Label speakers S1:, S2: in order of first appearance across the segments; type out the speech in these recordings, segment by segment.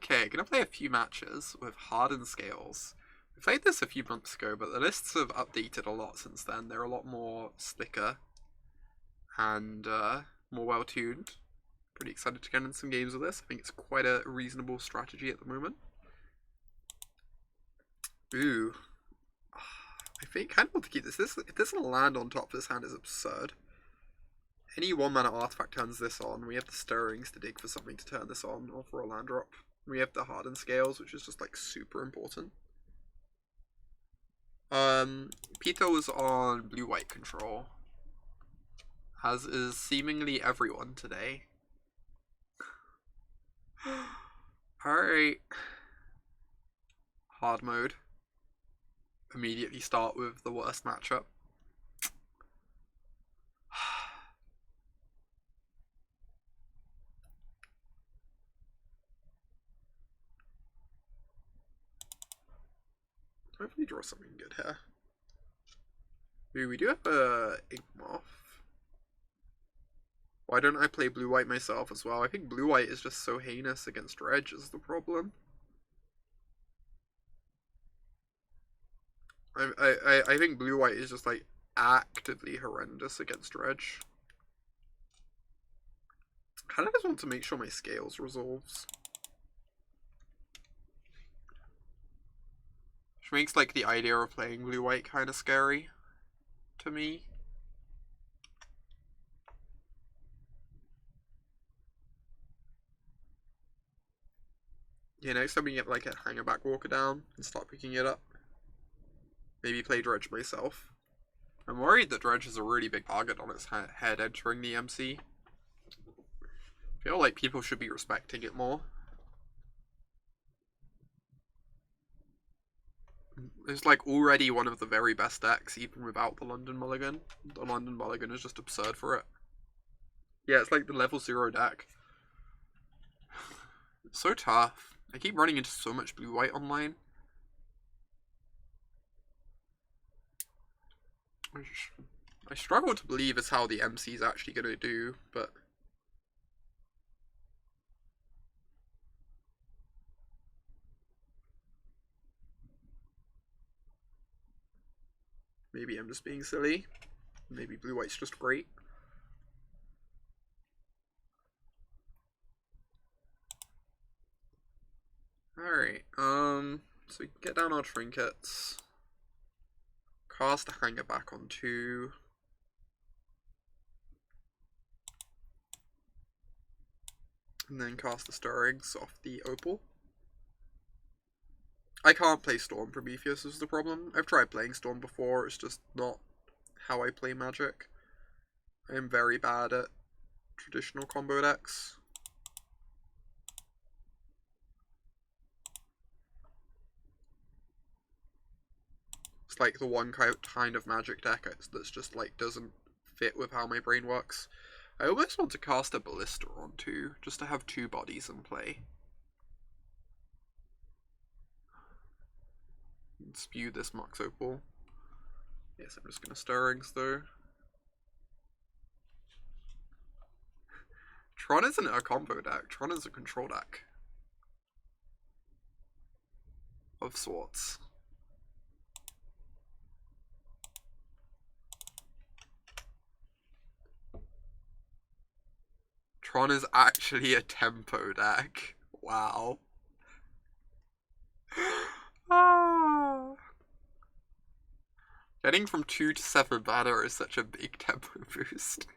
S1: Okay, gonna play a few matches with Hardened Scales. We played this a few months ago, but the lists have updated a lot since then. They're a lot more slicker and more well tuned. Pretty excited to get in some games with this. I think it's quite a reasonable strategy at the moment. Ooh. I think kind of want to keep this. If this will land on top of this hand is absurd. Any 1-mana artifact turns this on. We have the Stirrings to dig for something to turn this on, or for a land drop. We have the Hardened Scales, which is just like super important. Pito was on blue-white control, as is seemingly everyone today. Alright. Hard mode. Immediately start with the worst matchup. Hopefully draw something good here. Ooh, we do have a Inkmoth. Why don't I play blue-white myself as well? I think blue-white is just so heinous against Dredge is the problem. I think blue-white is just like actively horrendous against Dredge. I just want to make sure my Scales resolves. Which makes like the idea of playing blue-white kind of scary to me. Yeah, next time we get like a Hangarback Walker down and start picking it up. Maybe play Dredge myself. I'm worried that Dredge is a really big target on its head entering the MC. I feel like people should be respecting it more. It's like already one of the very best decks, even without the London Mulligan. The London Mulligan is just absurd for it. Yeah, it's like the level 0 deck. It's so tough. I keep running into so much blue-white online. I struggle to believe it's how the MC is actually going to do, but... maybe I'm just being silly. Maybe blue-white's just great. Alright, so we can get down our trinkets. Cast a Hangarback on 2. And then cast the Stirrings off the Opal. I can't play Storm Prometheus is the problem. I've tried playing Storm before, it's just not how I play Magic. I am very bad at traditional combo decks. It's like the one kind of Magic deck that's just like doesn't fit with how my brain works. I almost want to cast a Ballista on 2, just to have 2 bodies in play. Spew this Mox Opal. Yes, I'm just gonna Stirrings though. Tron isn't a combo deck, Tron is a control deck. Of sorts. Tron is actually a tempo deck. Wow. Ah. Getting from 2 to 7 mana is such a big tempo boost.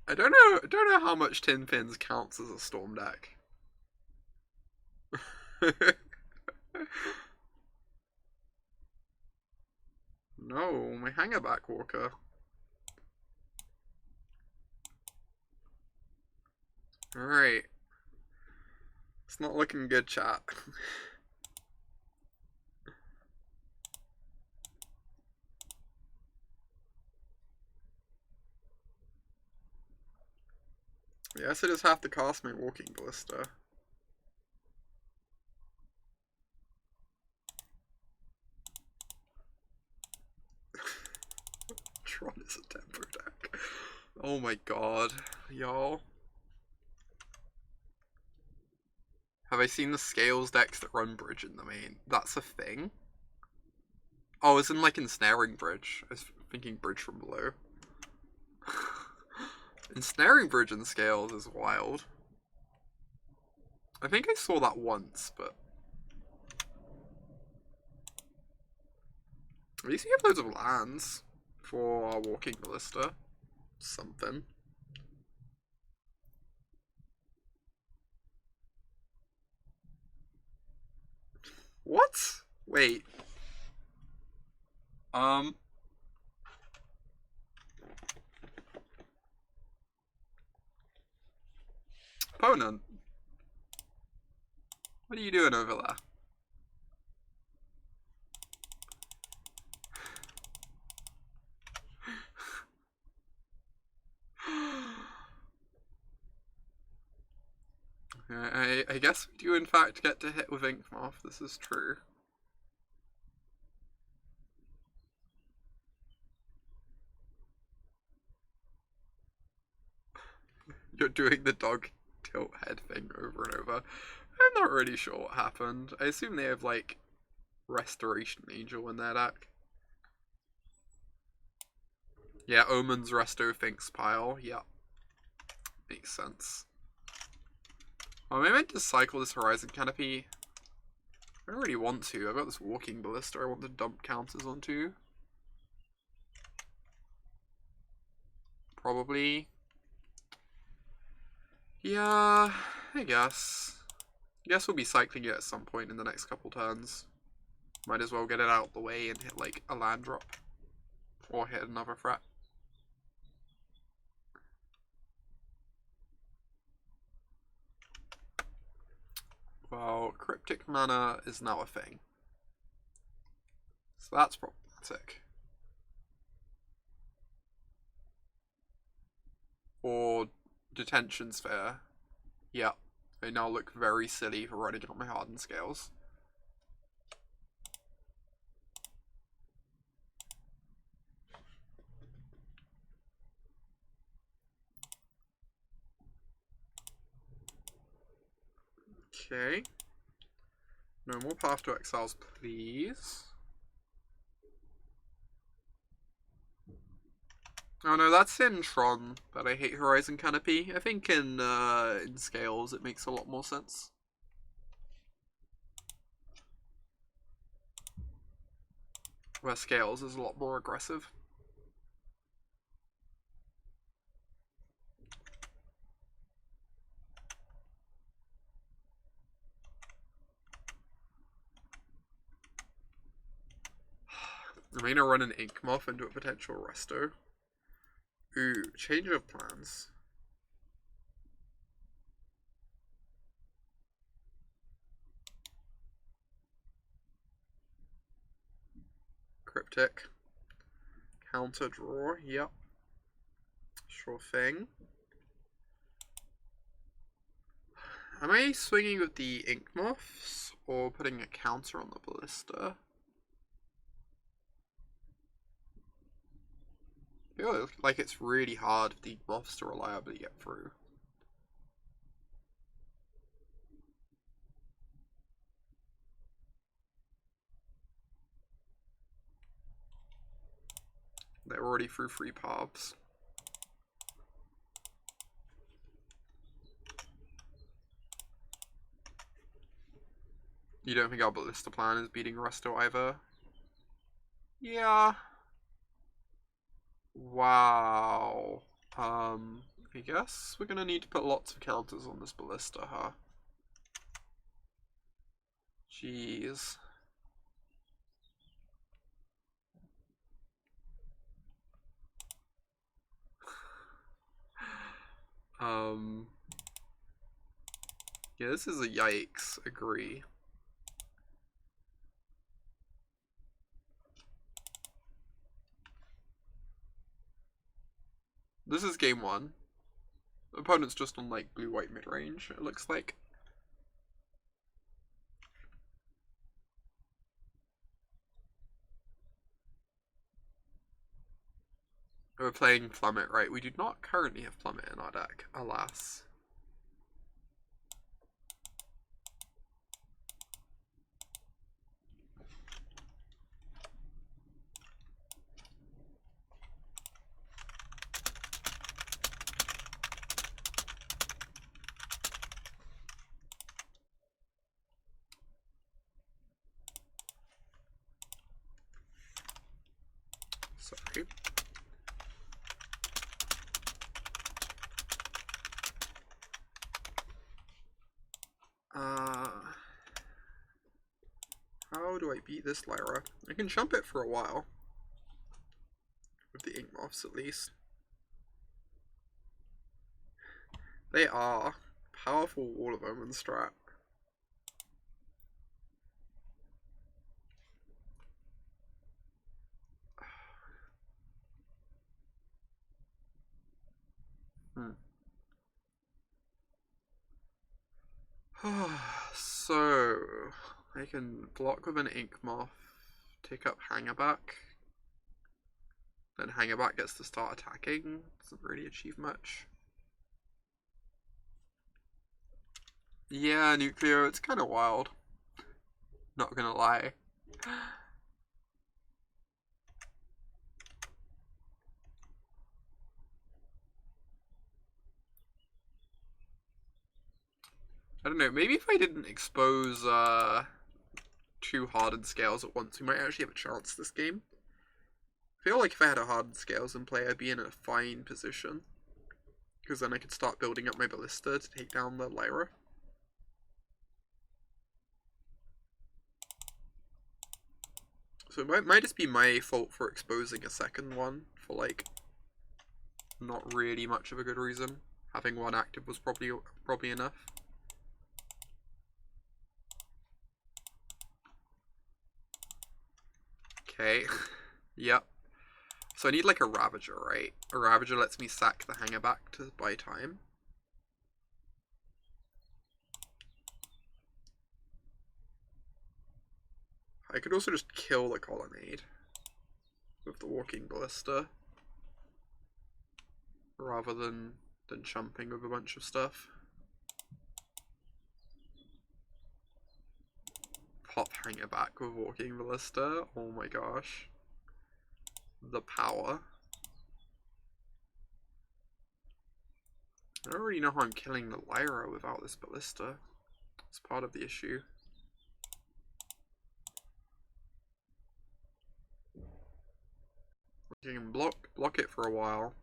S1: I don't know how much Tin Pins counts as a Storm deck. No, my Hangarback Walker. Alright. It's not looking good, chat. Yes, I just have to cast my Walking Ballista. Tron is a tempo deck. Oh my god, y'all. Have I seen the Scales decks that run Bridge in the main? That's a thing? Oh, it's in like Ensnaring Bridge. I was thinking Bridge from Below. Ensnaring Bridge and Scales is wild. I think I saw that once, but... At least we have loads of lands for our Walking Ballista. Something. What? Wait. Opponent. What are you doing over there? I guess we do in fact get to hit with Inkmoth, this is true. You're doing the dog tilt head thing over and over. I'm not really sure what happened. I assume they have like Restoration Angel in their deck. Yeah, Omen's Resto Finks pile, yeah. Makes sense. Oh, maybe I meant to cycle this Horizon Canopy. I don't really want to. I've got this Walking Ballista I want to dump counters onto. Probably. Yeah, I guess. I guess we'll be cycling it at some point in the next couple turns. Might as well get it out the way and hit like a land drop. Or hit another threat. Well, Cryptic Mana is now a thing. So that's problematic. Or Detention Sphere. Yeah, they now look very silly for running on my Hardened Scales. Okay. No more Path to Exiles, please. Oh no, that's in Tron that I hate Horizon Canopy. I think in Scales it makes a lot more sense. Where Scales is a lot more aggressive. I'm gonna run an Inkmoth into a potential resto. Ooh, change of plans. Cryptic. Counter draw, yep. Sure thing. Am I swinging with the Inkmoths or putting a counter on the Ballista? I feel like it's really hard for the Inkmoths to reliably get through. They're already through 3 paths. You don't think our Ballista plan is beating Resto either? Yeah. Wow. I guess we're gonna need to put lots of counters on this Ballista, huh? Jeez. Yeah, this is a yikes, agree. This is game 1. The opponent's just on like blue-white mid-range, it looks like. We're playing Plummet, right? We do not currently have Plummet in our deck, alas. Sorry. How do I beat this Lyra? I can jump it for a while. With the Inkmoths, at least. They are powerful, all of them in strat. So, I can block with an Inkmoth, take up Hangarback, then Hangarback gets to start attacking. Doesn't really achieve much. Yeah, Nuclear, it's kind of wild. Not gonna lie. I don't know, maybe if I didn't expose two Hardened Scales at once, we might actually have a chance this game. I feel like if I had a Hardened Scales in play, I'd be in a fine position. Because then I could start building up my Ballista to take down the Lyra. So it might just be my fault for exposing a second one for, like, not really much of a good reason. Having one active was probably enough. Okay, yep. So I need like a Ravager, right? A Ravager lets me sack the Hangarback to buy time. I could also just kill the Colonnade with the Walking Ballista rather than chumping with a bunch of stuff. Pop Hangarback with Walking Ballista. Oh my gosh. The power. I don't really know how I'm killing the Lyra without this Ballista. It's part of the issue. You can block it for a while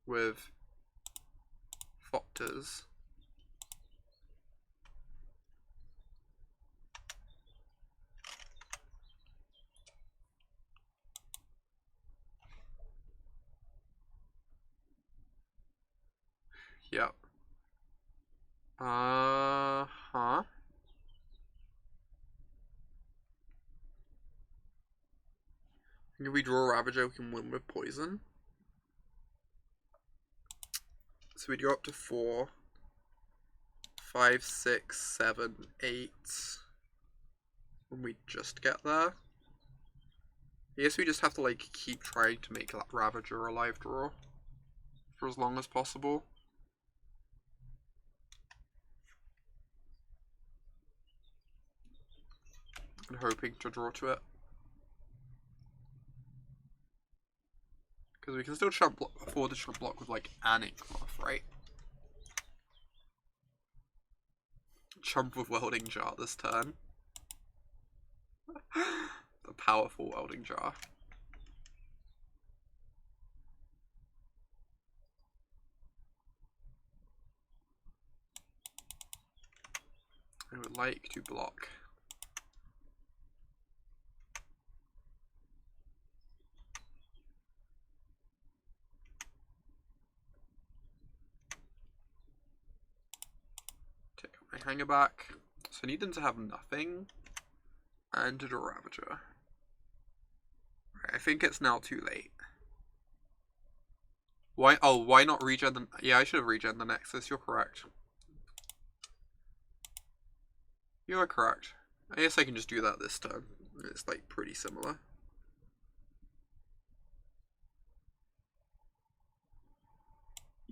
S1: with Fopters. Yep. Huh? If we draw a Ravager, we can win with poison. So we go up to 4, 5, 6, 7, 8. When we just get there. I guess we just have to like keep trying to make that Ravager a live draw for as long as possible. And hoping to draw to it. Because we can still afford to chump block with like an Inkmoth, right? Chump with Welding Jar this turn. The powerful Welding Jar. I would like to block. Take out my Hangarback. So I need them to have nothing. And to draw Ravager. Right, I think it's now too late. Why? Oh, why not regen the... Yeah, I should have regen the Nexus. You're correct. You are correct. I guess I can just do that this turn. It's like pretty similar.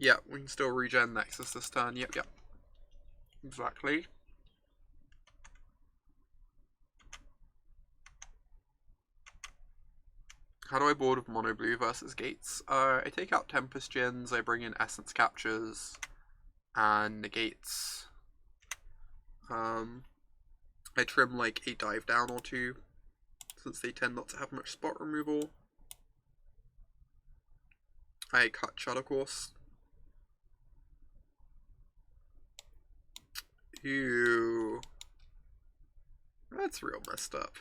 S1: Yeah, we can still regen Nexus this turn. Yep, yep. Exactly. How do I board with mono blue versus gates? I take out Tempest Gins, I bring in Essence Captures, and negates. I trim like a dive down or two, since they tend not to have much spot removal. I cut Shadow Course. Ew. That's real messed up.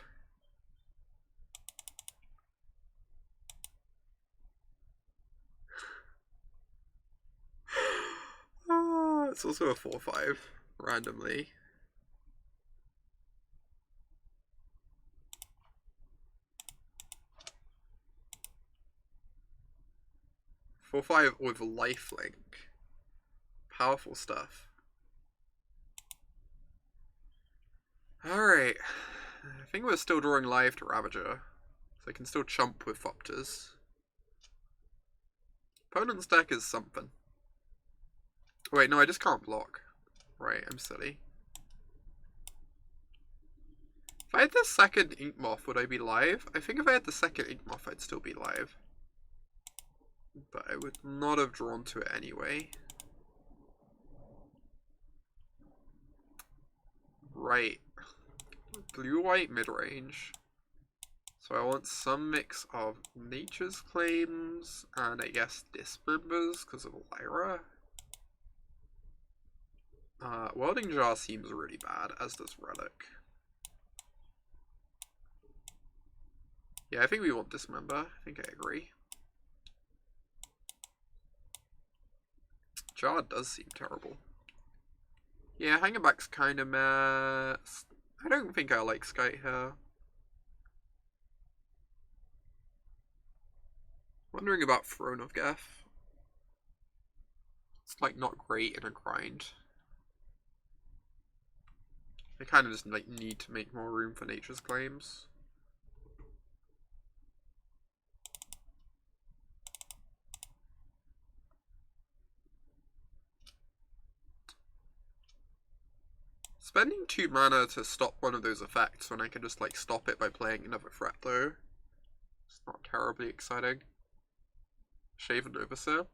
S1: It's also a 4/5, randomly. Four five with lifelink. Powerful stuff. Alright. I think we're still drawing live to Ravager. So I can still chump with Thopters. Opponent's deck is something. Wait, no, I just can't block. Right, I'm silly. If I had the second Inkmoth, would I be live? I think if I had the second Inkmoth, I'd still be live. But I would not have drawn to it anyway. Right. Blue-white mid-range. So I want some mix of Nature's Claims and I guess Dismembers because of Lyra. Welding Jar seems really bad, as does Relic. Yeah, I think we want Dismember. I think I agree. Jar does seem terrible. Yeah, Hangarback's kind of mess. I don't think I like Skite here. Wondering about Throne of Geth. It's like not great in a grind. I kind of just like need to make more room for Nature's Claims. Spending 2 mana to stop one of those effects when I can just like stop it by playing another threat though. It's not terribly exciting. Shave an Overseer.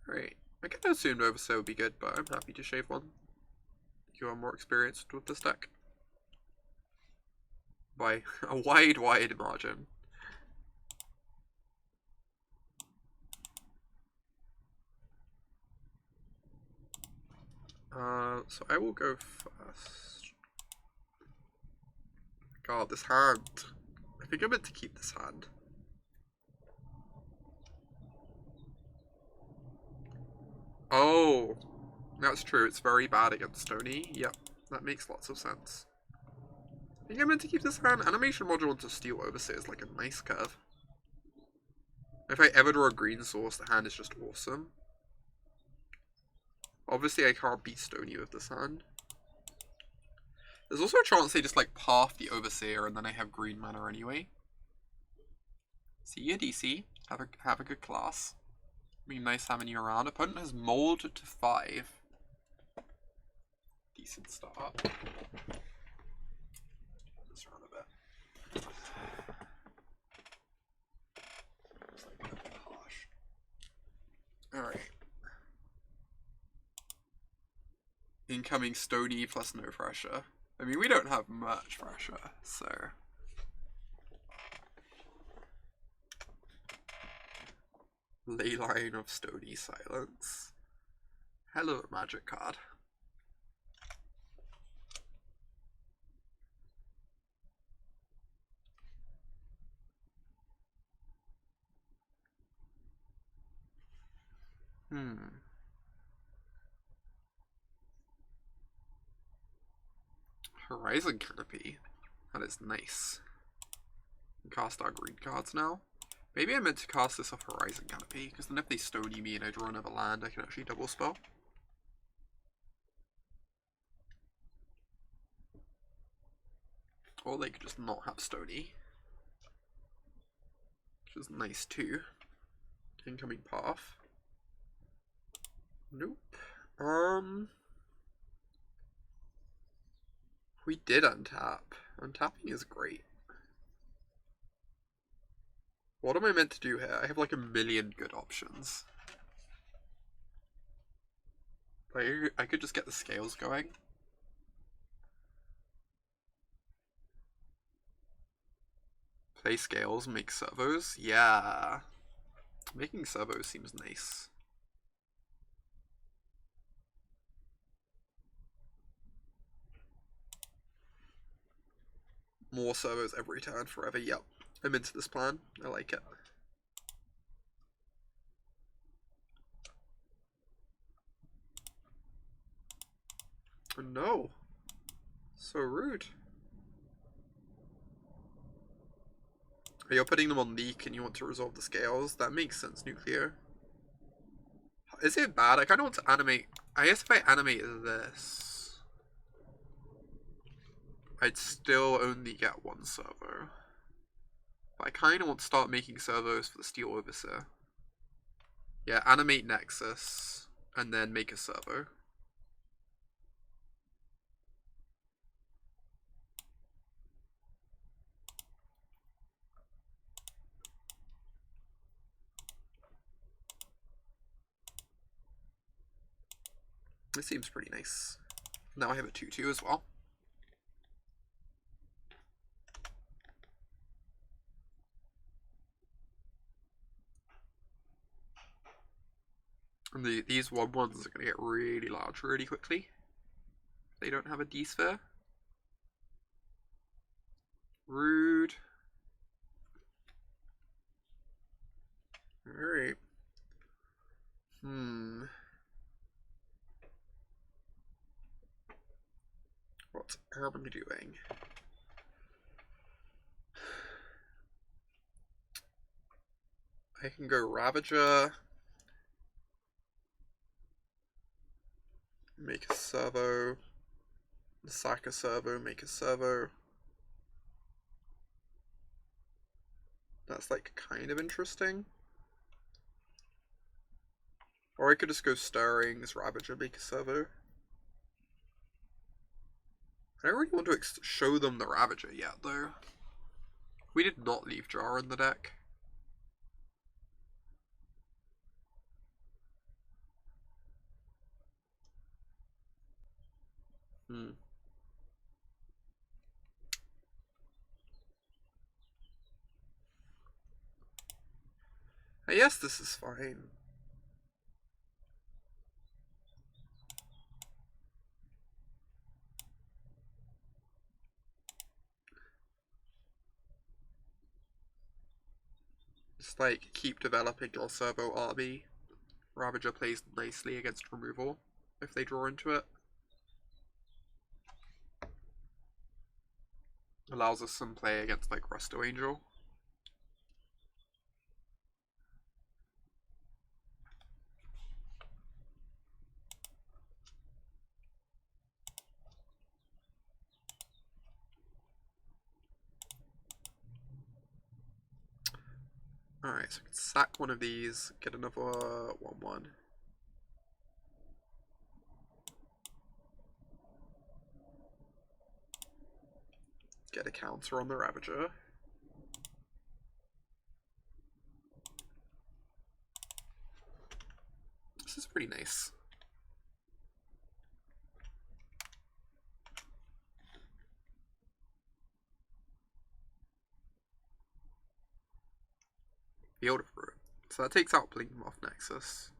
S1: Right. I can assume Overseer would be good, but I'm happy to shave one. You are more experienced with this deck. By a wide margin. So I will go first. God, this hand. I think I meant to keep this hand. Oh, that's true. It's very bad against Stony. Yep, that makes lots of sense. I think I meant to keep this hand. Animation module into Steel Overseer is like a nice curve. If I ever draw a green source, the hand is just awesome. Obviously, I can't beat Stony with this hand. There's also a chance they just like path the Overseer and then I have green mana anyway. See ya, DC. Have a good class. Be nice having you around. Opponent has mold to 5. Decent start. This round a bit. It's like a bit harsh. Alright. Incoming Stony plus no pressure. I mean, we don't have much pressure, so... Leyline of Stony Silence. Hell of a magic card. Horizon Canopy. That is nice. We can cast our green cards now. Maybe I meant to cast this off Horizon Canopy, because then if they Stony me and I draw another land, I can actually double spell. Or they could just not have Stony. Which is nice too. Incoming path. Nope. We did untap. Untapping is great. What am I meant to do here? I have like a million good options. Like, I could just get the scales going. Play scales, make servos. Yeah. Making servos seems nice. More servos every turn forever. Yep. I'm into this plan. I like it. Oh, no. So rude. You're putting them on leak and you want to resolve the scales? That makes sense, Nuclear. Is it bad? I kind of want to animate. I guess if I animated this, I'd still only get one servo. But I kind of want to start making servos for the Steel Overseer. Yeah, animate Nexus, and then make a servo. This seems pretty nice. Now I have a 2/2 as well. And these 1/1s are going to get really large really quickly. They don't have a D-sphere. Rude. Alright. What am I doing? I can go Ravager. Make a servo. Sack a servo, make a servo. That's like kind of interesting. Or I could just go Stirrings, Ravager, make a servo. I don't really want to show them the Ravager yet, though. We did not leave Jar in the deck. I guess this is fine. Just like keep developing your servo army. Ravager plays nicely against removal if they draw into it. Allows us some play against like Resto Angel. Alright, so I can sack one of these, get another 1/1. Get a counter on the Ravager. This is pretty nice. Beautiful. So that takes out Blinkmoth Nexus.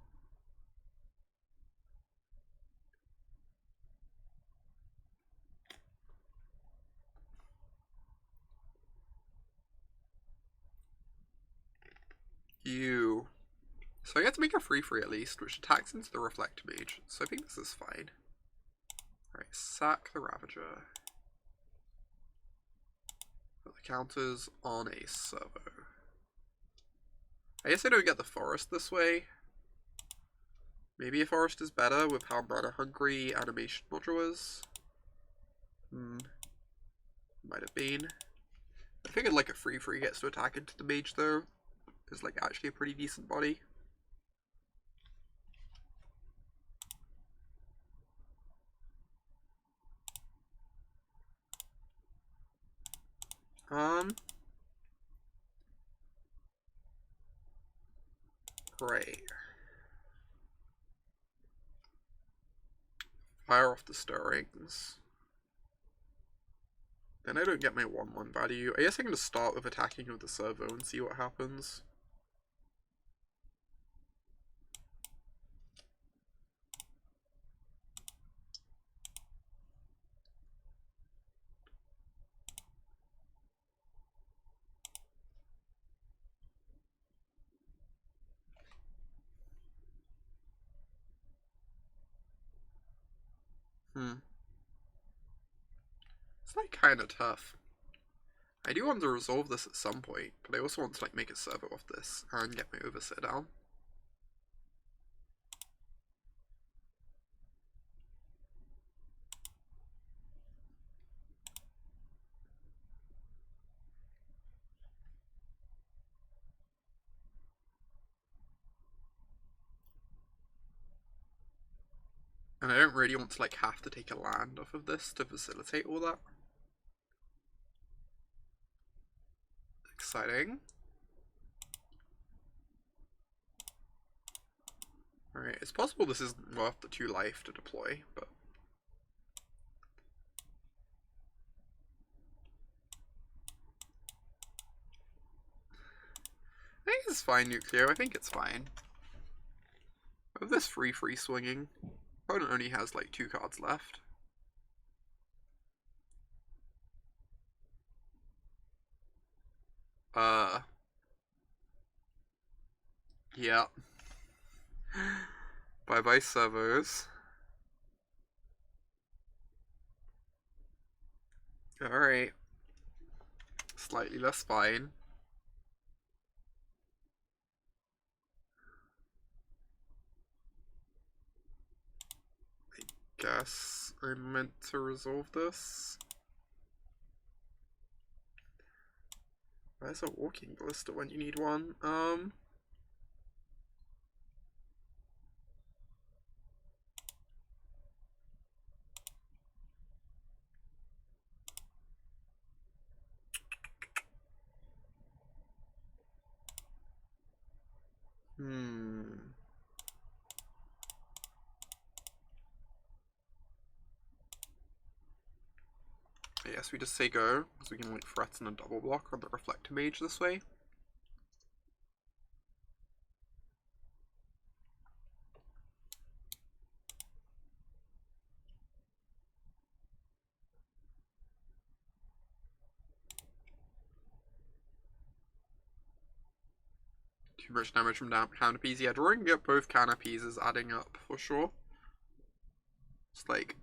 S1: So I get to make a 3/3 at least, which attacks into the Reflect Mage. So I think this is fine. Alright, sack the Ravager. Put the counters on a servo. I guess I don't get the Forest this way. Maybe a Forest is better with how mana hungry animation module is. Might have been. I figured like a 3/3 gets to attack into the mage though. Is like actually a pretty decent body. Right. Fire off the stirrings. Then I don't get my 1/1 value. I guess I can just start with attacking with the servo and see what happens. It's like kind of tough. I do want to resolve this at some point, but I also want to like make a servo off this and get my overseer down. And I don't really want to like have to take a land off of this to facilitate all that. Exciting. Alright, it's possible this isn't worth the 2 life to deploy, but... I think it's fine, Nuclear. I think it's fine. With this free swinging, opponent only has like 2 cards left. Yeah. Bye-bye servos. Alright. Slightly less fine. I guess I'm meant to resolve this. Where's a Walking Ballista when you need one? I guess we just say go, because we can like threaten a double block on the Reflector Mage this way. Too much damage from canopies. Yeah, drawing up both canopies is adding up for sure. It's like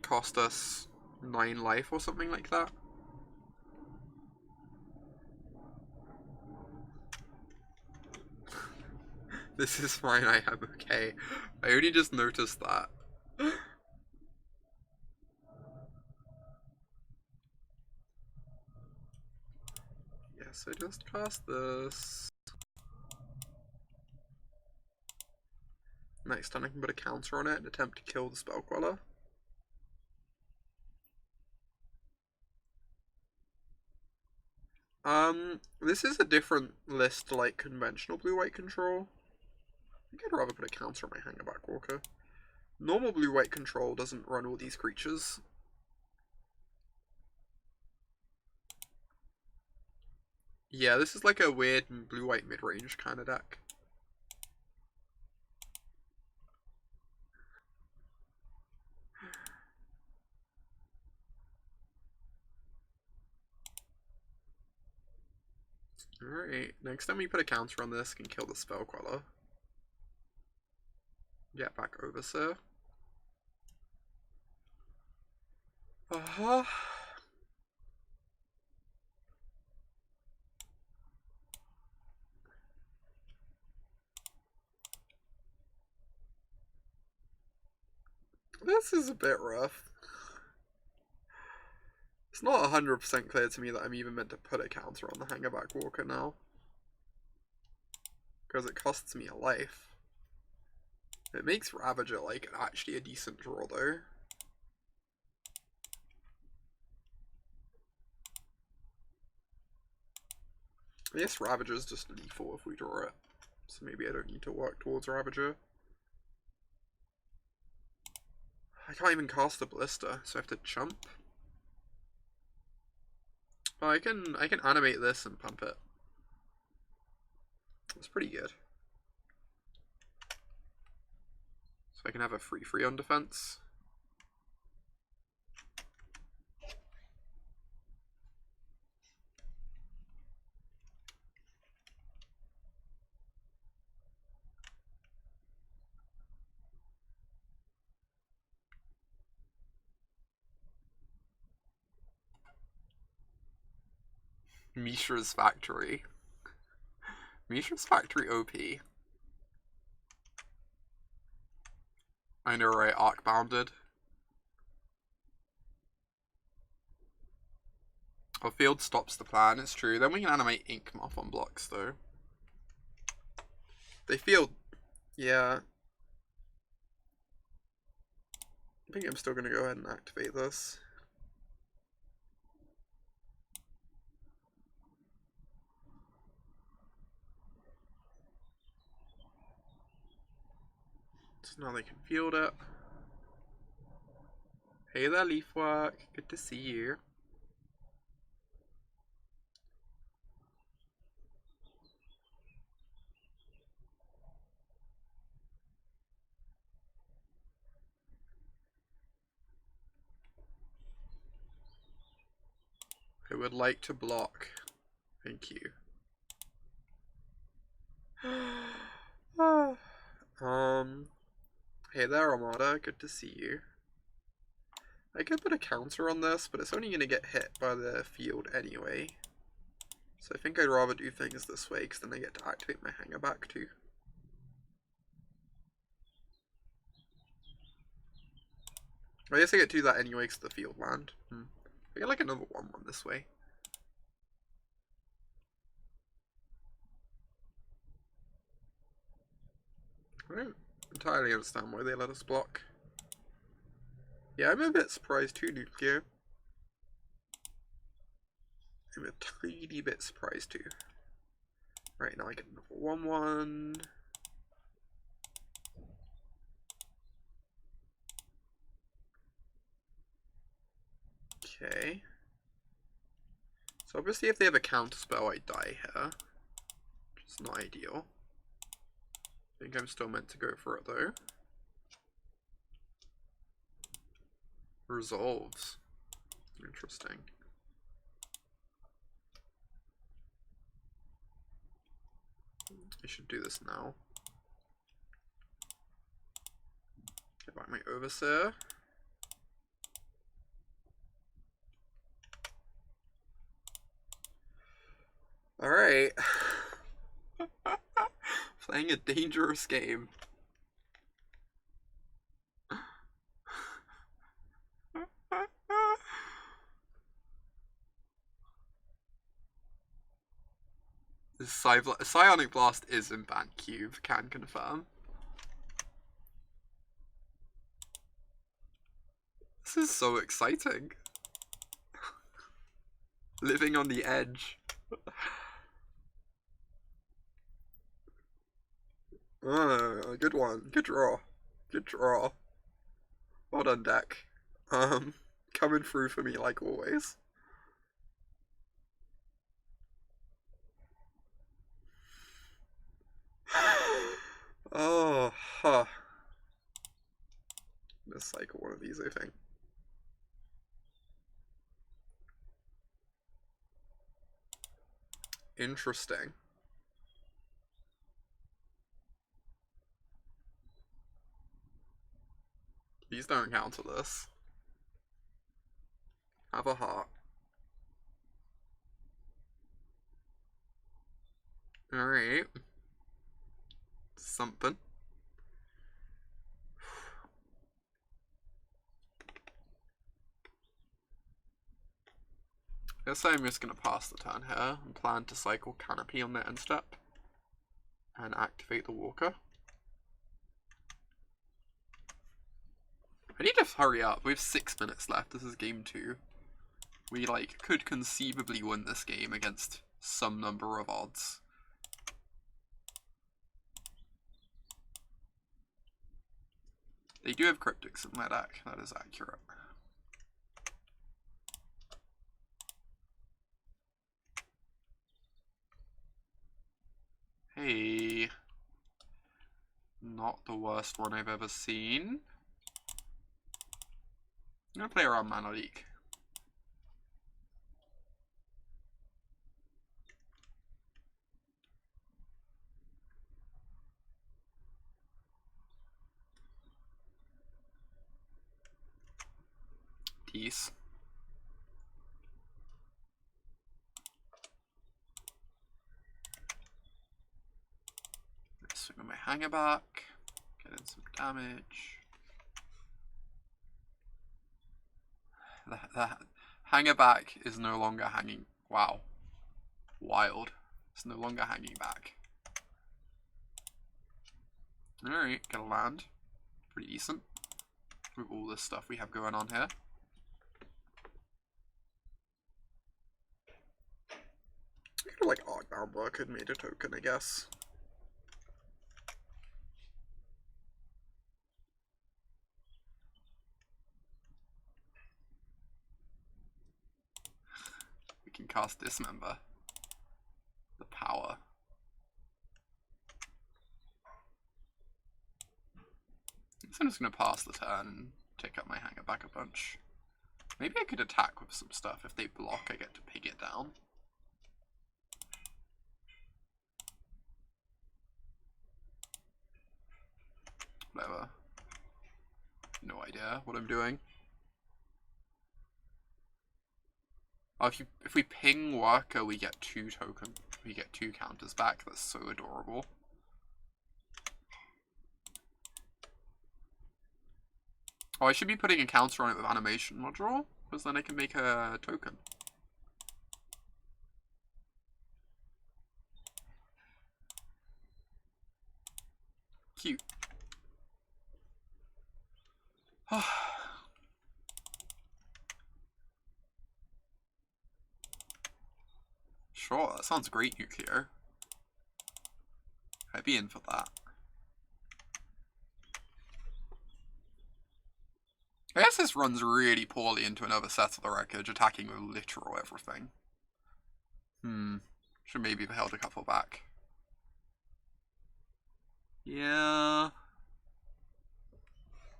S1: cost us 9 life or something like that. This is fine, I am okay. I only just noticed that. Yes, I just cast this. Next time I can put a counter on it and attempt to kill the Spell Queller. This is a different list to like conventional blue-white control. I think I'd rather put a counter on my Hangarback Walker. Normal blue-white control doesn't run all these creatures. Yeah, this is like a weird blue-white mid-range kind of deck. Alright, next time we put a counter on this, can kill the Spell Queller. Get back Overseer. This is a bit rough. It's not 100% clear to me that I'm even meant to put a counter on the Hangarback Walker now. Because it costs me a life. It makes Ravager like actually a decent draw though. I guess Ravager is just lethal if we draw it. So maybe I don't need to work towards Ravager. I can't even cast a Ballista, so I have to chump. Well, I can animate this and pump it. That's pretty good. So I can have a 3/3 on defense. Mishra's Factory. Mishra's Factory OP. I know, right? Arcbounded. Our field stops the plan, it's true. Then we can animate Inkmoth on blocks, though. They feel... yeah. I think I'm still going to go ahead and activate this. So now they can field it. Hey there, Leafwork. Good to see you. I would like to block. Thank you. Hey there, Armada. Good to see you. I could put a counter on this, but it's only going to get hit by the field anyway. So I think I'd rather do things this way, because then I get to activate my Hangarback too. I guess I get to do that anyway, because of the field land. I get like another 1/1 this way. I don't entirely understand why they let us block. Yeah, I'm a bit surprised too, Nuclear. I'm a tiny bit surprised too. Right, now I get another 1/1. Okay. So obviously if they have a counter spell, I die here. Which is not ideal. I think I'm still meant to go for it though. Resolves. Interesting. I should do this now. Get back my Overseer. Alright. Playing a dangerous game. This Psionic Blast is in Band Cube, can confirm. This is so exciting. Living on the edge. Good one. Good draw. Good draw. Well done, deck. Coming through for me like always. Oh, huh. I'm gonna cycle one of these, I think. Interesting. Please don't counter this. Have a heart. Alright. Something. Guess I'm just gonna pass the turn here and plan to cycle Canopy on the end step and activate the Walker. I need to hurry up. We have 6 minutes left. This is game 2. We could conceivably win this game against some number of odds. They do have cryptics in their deck, that is accurate. Hey, not the worst one I've ever seen. I'm gonna play around Mana Leak. Peace. Swing on my Hangarback, get in some damage. The Hangarback is no longer hanging. Wow. Wild. It's no longer hanging back. Alright, get a land. Pretty decent. With all this stuff we have going on here. I could have like Arcbound Worker and made a token, I guess. We can cast Dismember. The power. So I'm just going to pass the turn and take up my Hangarback a bunch. Maybe I could attack with some stuff. If they block, I get to pig it down. Whatever. No idea what I'm doing. Oh, if we ping Worker, we get 2 tokens. We get 2 counters back. That's so adorable. Oh, I should be putting a counter on it with animation module, because then I can make a token. Cute. Sure, that sounds great, Nuclear. I'd be in for that. I guess this runs really poorly into another set of the wreckage, attacking with literal everything. Should maybe have held a couple back. Yeah.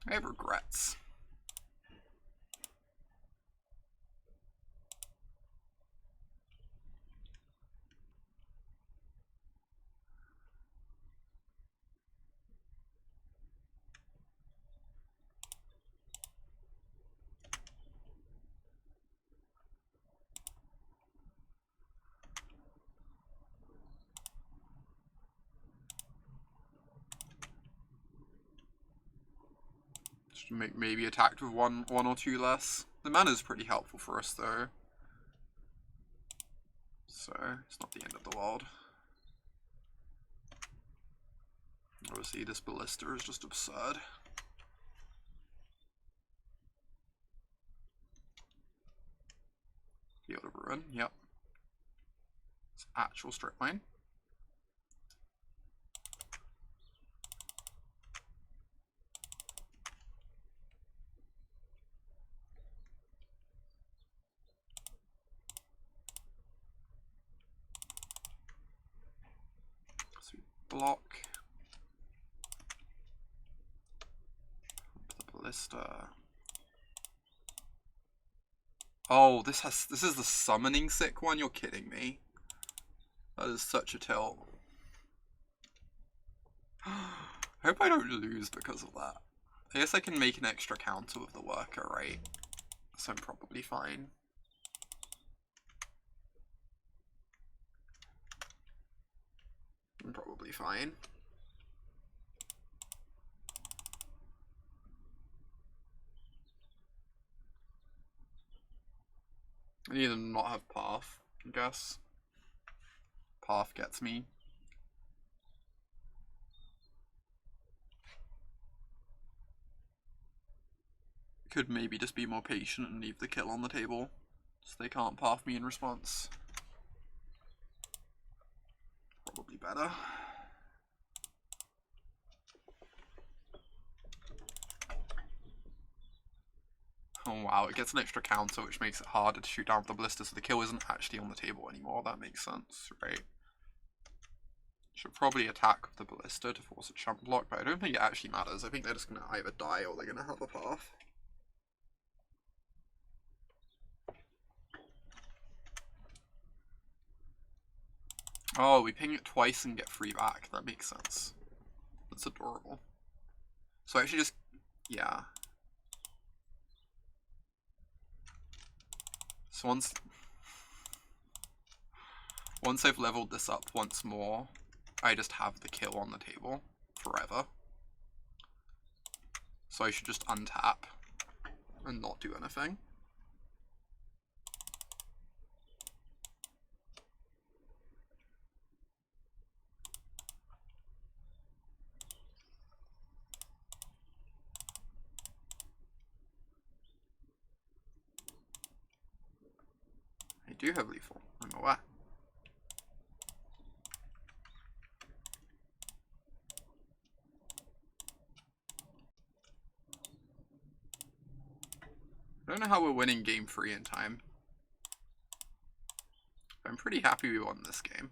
S1: I have regrets. Maybe attacked with one or two less. The mana's pretty helpful for us though, so it's not the end of the world. Obviously this Ballista is just absurd. Field of Ruin, yep. It's actual strip mine. Block the Ballista. Oh, this is the summoning sick one. You're kidding me. That is such a tilt. I hope I don't lose because of that. I guess I can make an extra counter with the Worker, right? So I'm probably fine. I'm probably fine. I need to not have Path, I guess. Path gets me. Could maybe just be more patient and leave the kill on the table, so they can't Path me in response. better. Oh wow, it gets an extra counter, which makes it harder to shoot down with the ballista, so the kill isn't actually on the table anymore. That makes sense, right? Should probably attack with the ballista to force a chump block, but I don't think it actually matters. I think they're just going to either die or they're going to have a path. Oh, we ping it twice and get 3 back. That makes sense. That's adorable. So I actually just... yeah. So once I've leveled this up once more, I just have the kill on the table forever. So I should just untap and not do anything. I do have lethal, I'm aware. I don't know how we're winning game 3 in time. I'm pretty happy we won this game.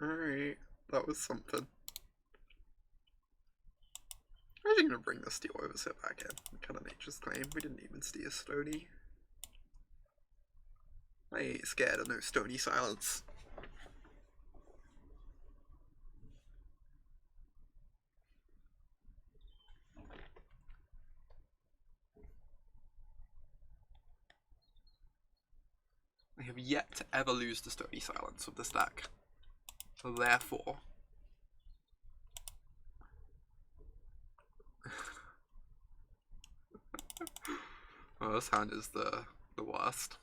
S1: Alright. That was something. I'm actually gonna bring the Steel Overseer back in. Kind of nature's claim. We didn't even see a Stony. I ain't scared of no Stony silence. I have yet to ever lose the Stony silence of this deck. Therefore... oh, this hand is the worst.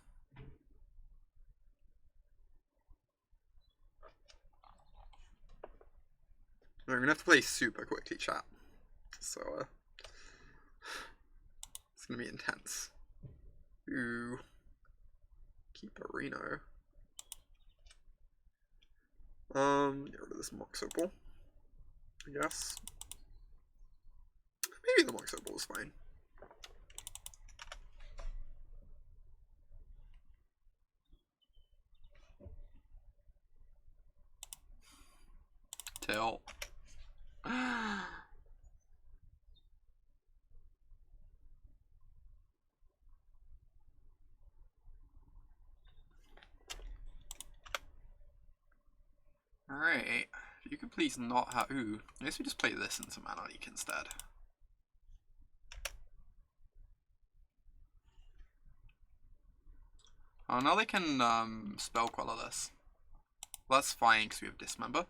S1: We're gonna have to play super quickly, chat. So, it's gonna be intense. Ooh. Keep a Reno. Get rid of this Mox Opal, I guess. Maybe the Mox Opal is fine. Tilt. Alright, if you could please not have... ooh, I guess we just play this into Mana Leak instead. Oh, now they can spell queller this. Well, that's fine because we have Dismember.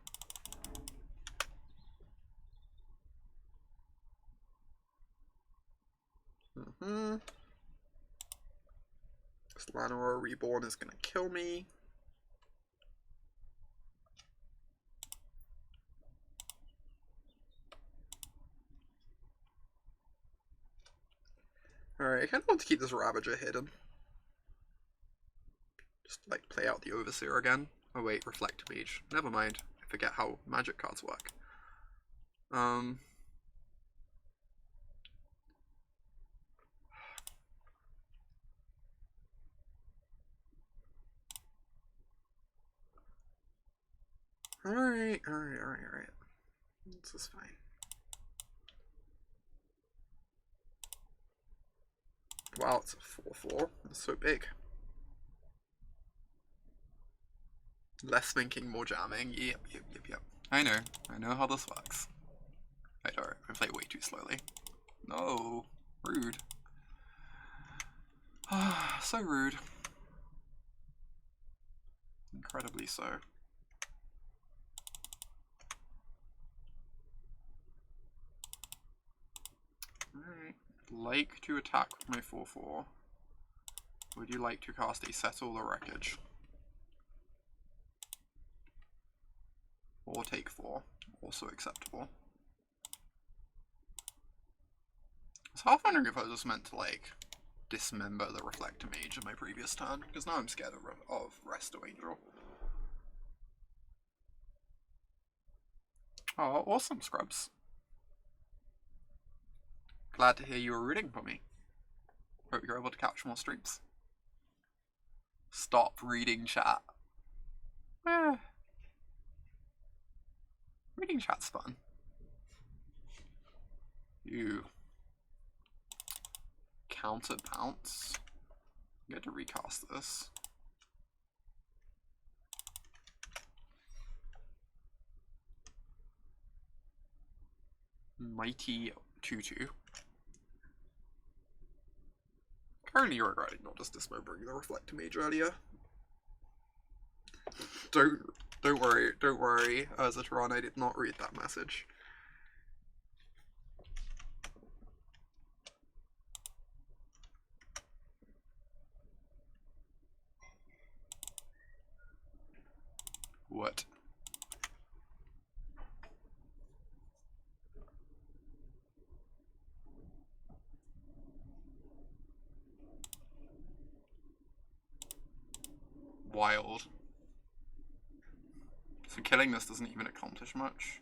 S1: This Llanowar Reborn is going to kill me. Alright, I kind of want to keep this Ravager hidden. Just, like, play out the Overseer again. Oh wait, Reflect Mage. Never mind. I forget how magic cards work. Alright. This is fine. Wow, it's a 4/4. It's so big. Less thinking, more jamming. Yep. I know how this works. I don't. I play way too slowly. No. Rude. So rude. Incredibly so. like to attack with my 4/4? Would you like to cast a Settle the Wreckage? Or take 4, also acceptable. I was half wondering if I was just meant to like dismember the Reflector Mage in my previous turn, because now I'm scared of Resto Angel. Oh, awesome, Scrubs. Glad to hear you were rooting for me. Hope you're able to catch more streams. Stop reading chat. Reading chat's fun. You counterbalance. I'm going to recast this. Mighty 2/2. Currently regretting not just dismembering the Reflector Mage earlier. Don't worry. As a Tron, I did not read that message. What? Wild. So killing this doesn't even accomplish much.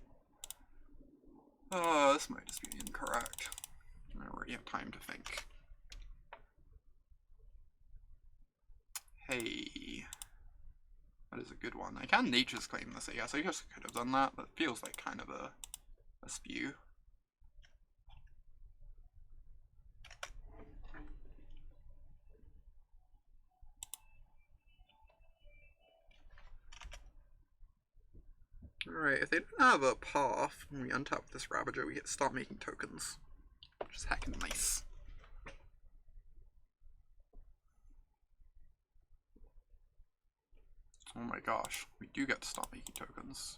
S1: Oh, this might just be incorrect. I already have time to think. Hey. That is a good one. I can Nature's Claim this, I guess. I guess I could have done that, but it feels like kind of a spew. Alright, if they don't have a path, when we untap this Ravager, we get to start making tokens. Which is heckin' nice. Oh my gosh, we do get to start making tokens.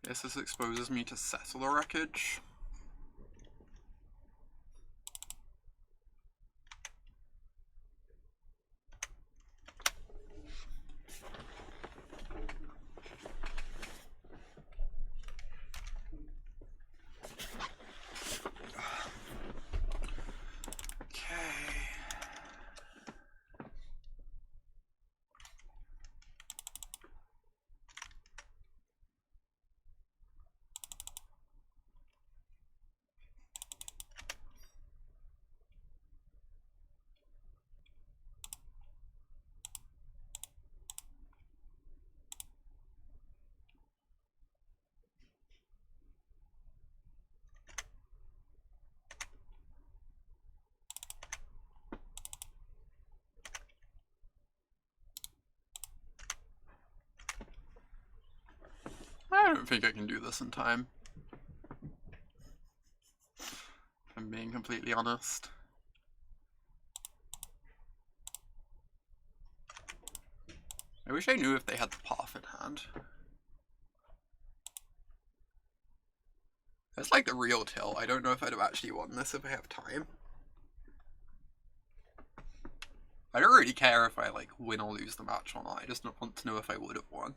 S1: Yes, this exposes me to Settle the Wreckage. I don't think I can do this in time. If I'm being completely honest. I wish I knew if they had the path in hand. That's like the real tilt. I don't know if I'd have actually won this if I have time. I don't really care if I like win or lose the match or not. I just want to know if I would have won.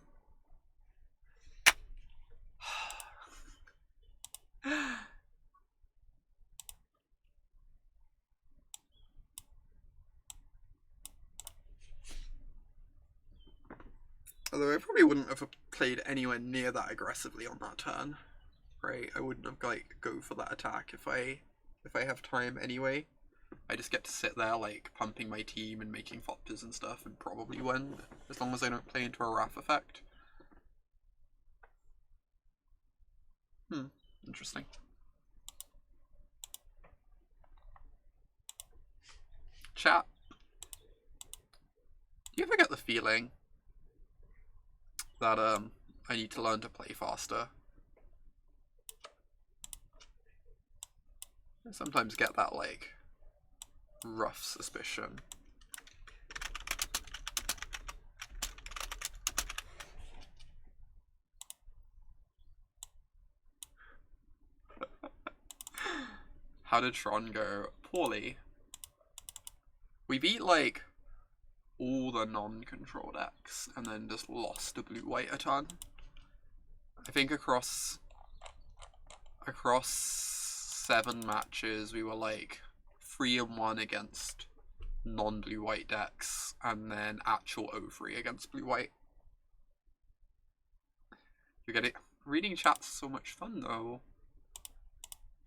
S1: Although I probably wouldn't have played anywhere near that aggressively on that turn, right? I wouldn't have like go for that attack if I have time anyway. I just get to sit there like pumping my team and making Fopters and stuff and probably win, as long as I don't play into a Wrath effect. Interesting. Chat, do you ever get the feeling that I need to learn to play faster? I sometimes get that, like, rough suspicion. How did Tron go? Poorly. We beat, like, all the non-control decks, and then just lost to blue-white a ton. I think across 7 matches, we were, like, 3-1 against non-blue-white decks, and then actual 0-3 against blue-white. You get it? Reading chat's so much fun, though.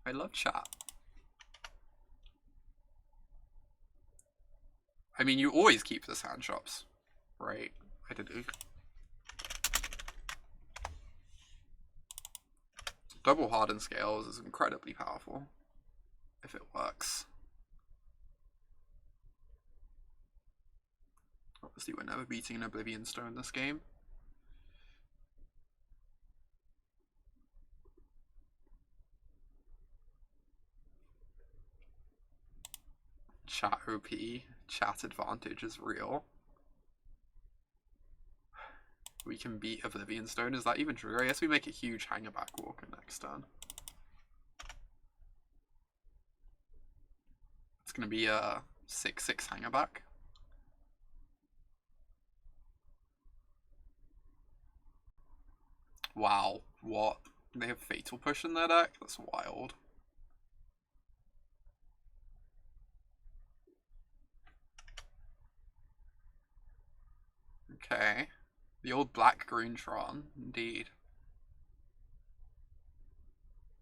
S1: I love chat. I mean, you always keep the sand shops, right? I did. Double Hardened Scales is incredibly powerful if it works. Obviously, we're never beating an Oblivion Stone this game. Chat OP, chat advantage is real. We can beat Oblivion Stone, is that even true? I guess we make a huge Hangarback Walker next turn. It's gonna be a 6/6 Hangarback. Wow, what? They have Fatal Push in their deck? That's wild. Okay. The old black-green Tron, indeed.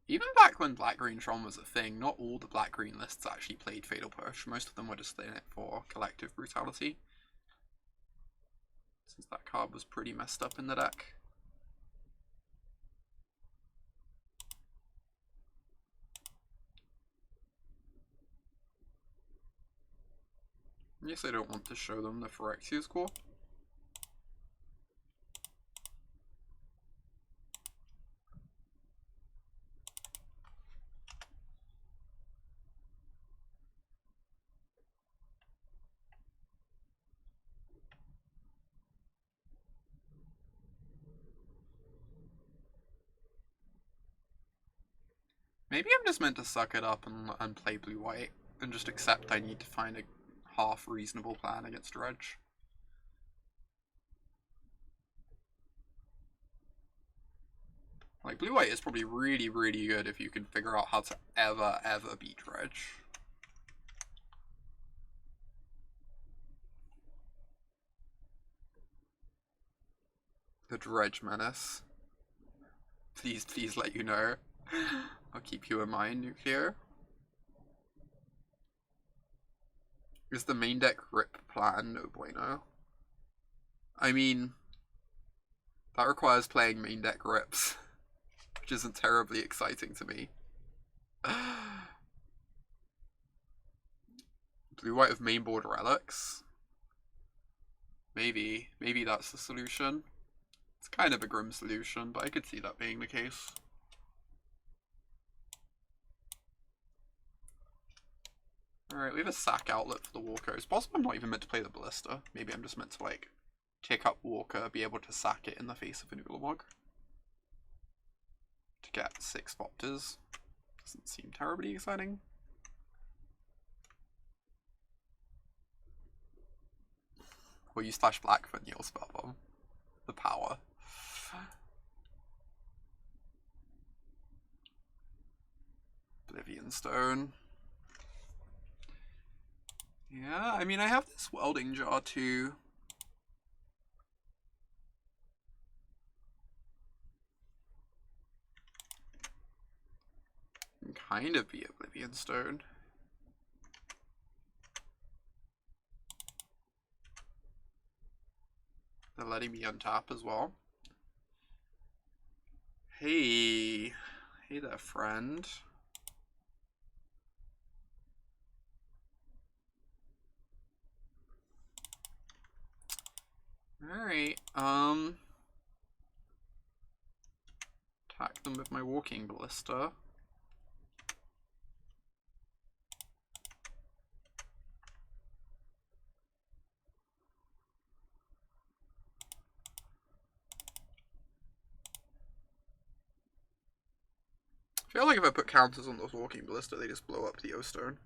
S1: Even back when black-green Tron was a thing, not all the black-green lists actually played Fatal Push. Most of them were just in it for collective brutality. Since that card was pretty messed up in the deck. Yes, I don't want to show them the Phyrexia score. Maybe I'm just meant to suck it up and play blue-white, and just accept I need to find a half-reasonable plan against Dredge. Like, blue-white is probably really, really good if you can figure out how to ever beat Dredge. The Dredge Menace. Please let you know. I'll keep you in mind, Nuclear. Is the main deck rip plan no bueno? I mean, that requires playing main deck rips, which isn't terribly exciting to me. Blue-white of mainboard relics? Maybe that's the solution. It's kind of a grim solution, but I could see that being the case. Alright, we have a sack outlet for the Walker. It's possible I'm not even meant to play the Ballista. Maybe I'm just meant to, like, kick up Walker, be able to sack it in the face of an Ulamog. To get 6 Vopters. Doesn't seem terribly exciting. Or you slash black for Neil Spellbomb. The power. Oblivion Stone. Yeah, I mean, I have this Welding Jar too. Can kind of be Oblivion Stone. They're letting me untap as well. Hey there, friend. Alright, attack them with my Walking Ballista. I feel like if I put counters on those Walking Ballista, they just blow up the O-Stone.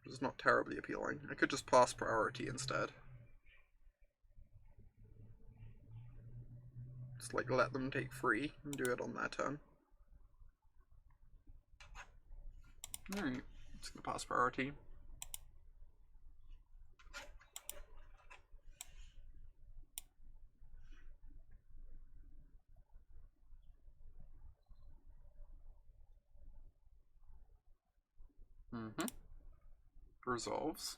S1: Which is not terribly appealing. I could just pass priority instead. Just like let them take 3 and do it on their turn. Alright, just gonna pass priority. Resolves.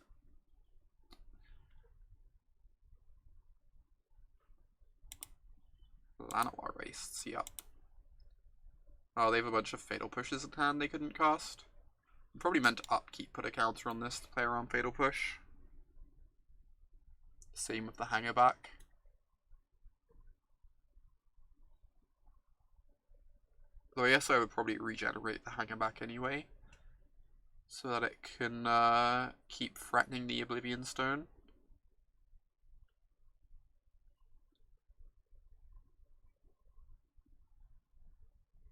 S1: Llanowar Wastes, yep. Oh, they have a bunch of Fatal Pushes in hand they couldn't cast. I'm probably meant to upkeep, put a counter on this to play around Fatal Push. Same with the Hangarback. Though I guess I would probably regenerate the Hangarback anyway, so that it can keep threatening the Oblivion Stone.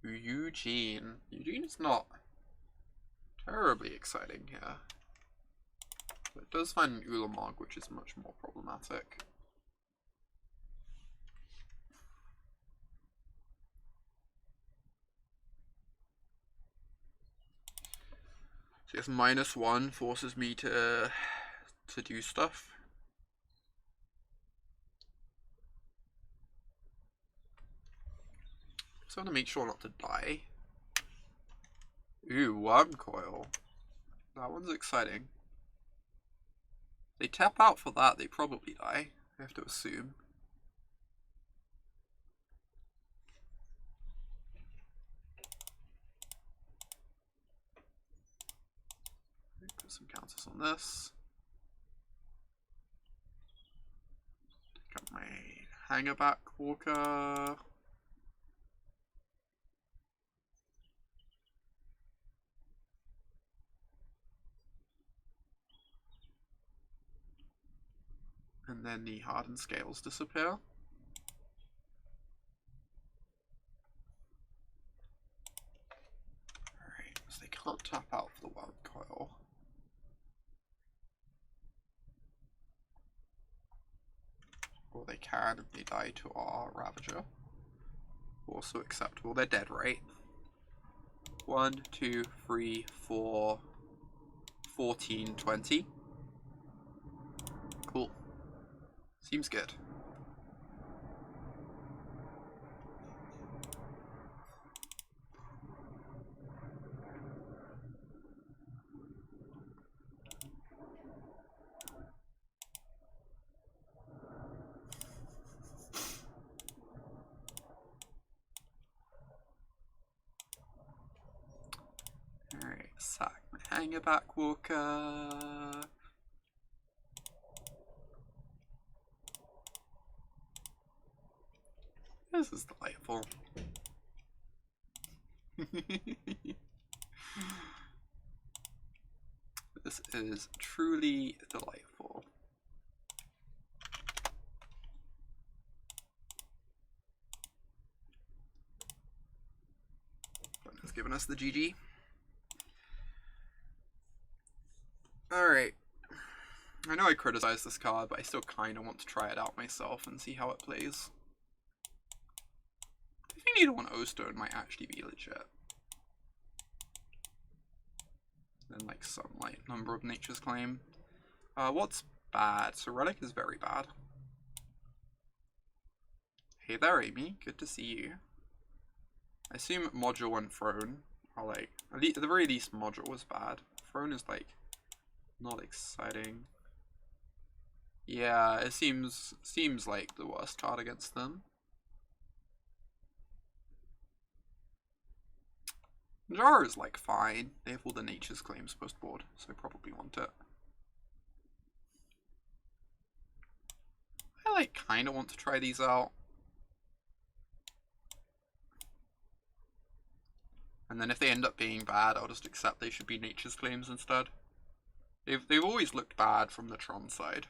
S1: Eugene. Eugene's not terribly exciting here. But it does find an Ulamog, which is much more problematic. So yes, -1 forces me to do stuff. So I want to make sure not to die. Ooh, Worm Coil. That one's exciting. They tap out for that, they probably die. I have to assume. Put some counters on this. Take up my Hangarback Walker. And then the Hardened Scales disappear. Alright, so they can't tap out for the Worm Coil. Or they can if they die to our Ravager. Also acceptable. They're dead, right? 1, 2, 3, 4, 14, 20. Cool. Seems good. Alright, sack my Hangarback Walker. This is delightful. This is truly delightful. It's given us the GG. Alright. I know I criticized this card, but I still kind of want to try it out myself and see how it plays. Pithing Needle on O-Stone might actually be legit. Then like some like number of Nature's Claim. What's bad? So Relic is very bad. Hey there, Amy. Good to see you. I assume Module and Throne are like, at the very least Module was bad. Throne is like not exciting. Yeah, it seems like the worst card against them. Jar is like fine. They have all the Nature's Claims post board, so I probably want it. I like kind of want to try these out. And then if they end up being bad, I'll just accept they should be Nature's Claims instead. They've always looked bad from the Tron side.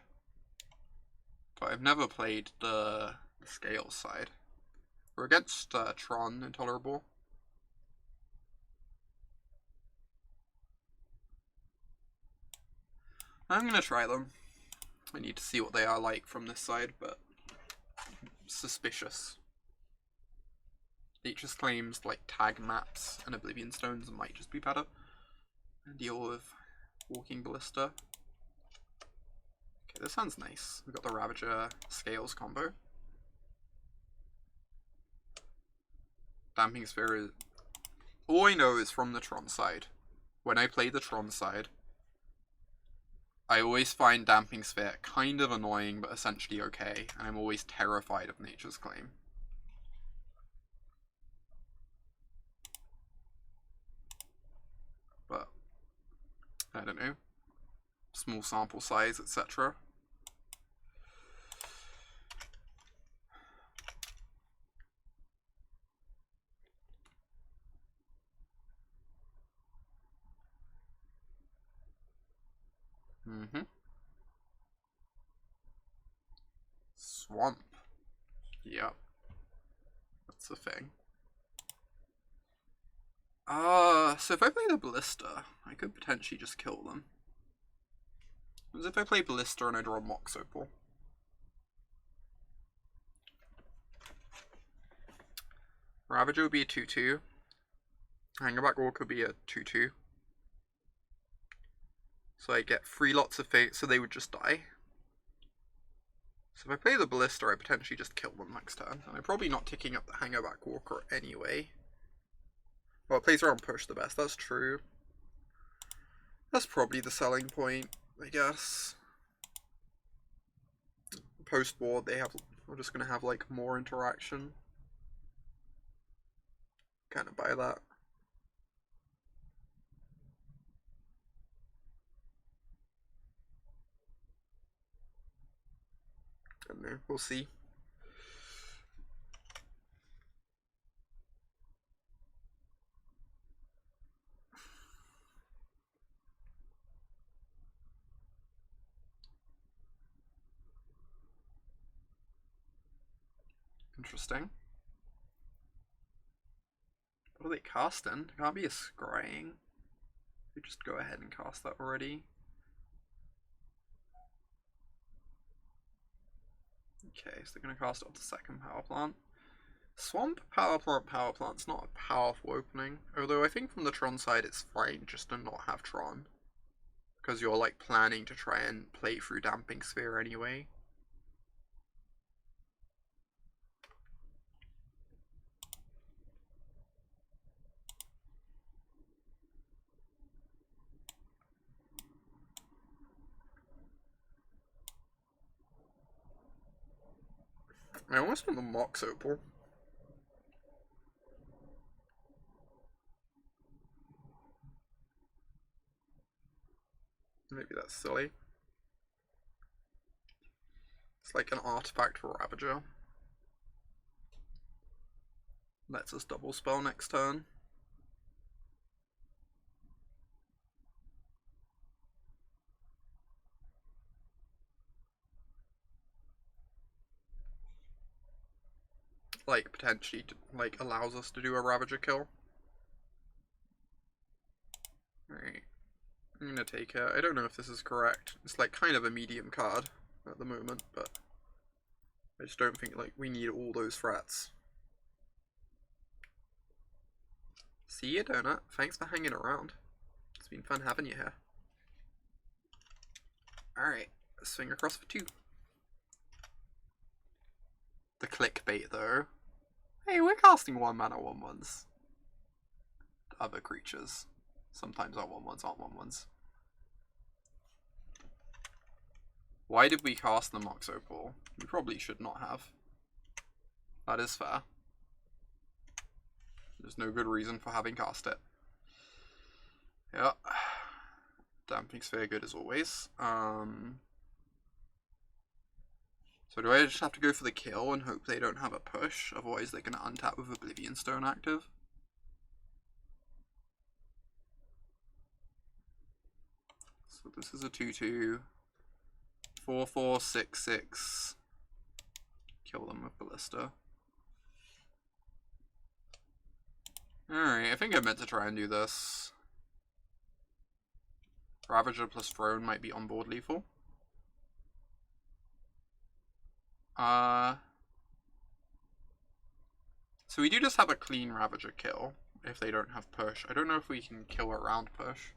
S1: But I've never played the Scales side. We're against Tron, Intolerable. I'm gonna try them. I need to see what they are like from this side, but suspicious. Nature's claims like tag maps and Oblivion Stones might just be better. And deal with Walking Ballista. Okay, this sounds nice. We've got the Ravager Scales combo. Damping Sphere is... All I know is from the Tron side. When I play the Tron side, I always find Damping Sphere kind of annoying, but essentially okay, and I'm always terrified of Nature's Claim. But, I don't know. Small sample size, etc. Swamp. Yep. That's the thing. So if I play the Ballista, I could potentially just kill them. As if I play Ballista and I draw Mox Opal. Ravager would be a 2-2. Hangarback Walker would be a 2-2. So I get 3 lots of fate, so they would just die. So if I play the Ballista, I potentially just kill them next turn. And I'm probably not ticking up the Hangarback Walker anyway. Well, it plays around push the best, that's true. That's probably the selling point, I guess. Post-board, we're just going to have, like, more interaction. Kind of buy that. I don't know, we'll see. Interesting. What are they casting? It can't be a scrying. They just go ahead and cast that already. Okay, so they're going to cast it off the second power plant. Swamp power plant's not a powerful opening. Although I think from the Tron side it's fine just to not have Tron. Because you're like planning to try and play through Damping Sphere anyway. I almost want the Mox Opal. Maybe that's silly. It's like an artifact for Ravager. Lets us double spell next turn. Like, potentially, like, allows us to do a Ravager kill. Alright. I'm gonna take it. I don't know if this is correct. It's like kind of a medium card at the moment, but I just don't think like we need all those threats. See you, Donut. Thanks for hanging around. It's been fun having you here. Alright, swing across for 2. The clickbait though. Hey, we're casting 1-mana 1/1s. Other creatures. Sometimes our 1/1s aren't 1/1s. Why did we cast the Mox Opal? We probably should not have. That is fair. There's no good reason for having cast it. Yeah. Damping Sphere good as always. So do I just have to go for the kill and hope they don't have a push? Otherwise they're going to untap with Oblivion Stone active. So this is a 2-2. 4-4, 6-6. Kill them with Ballista. Alright, I think I meant to try and do this. Ravager plus Throne might be onboard lethal. So we do just have a clean Ravager kill if they don't have push. I don't know if we can kill around push.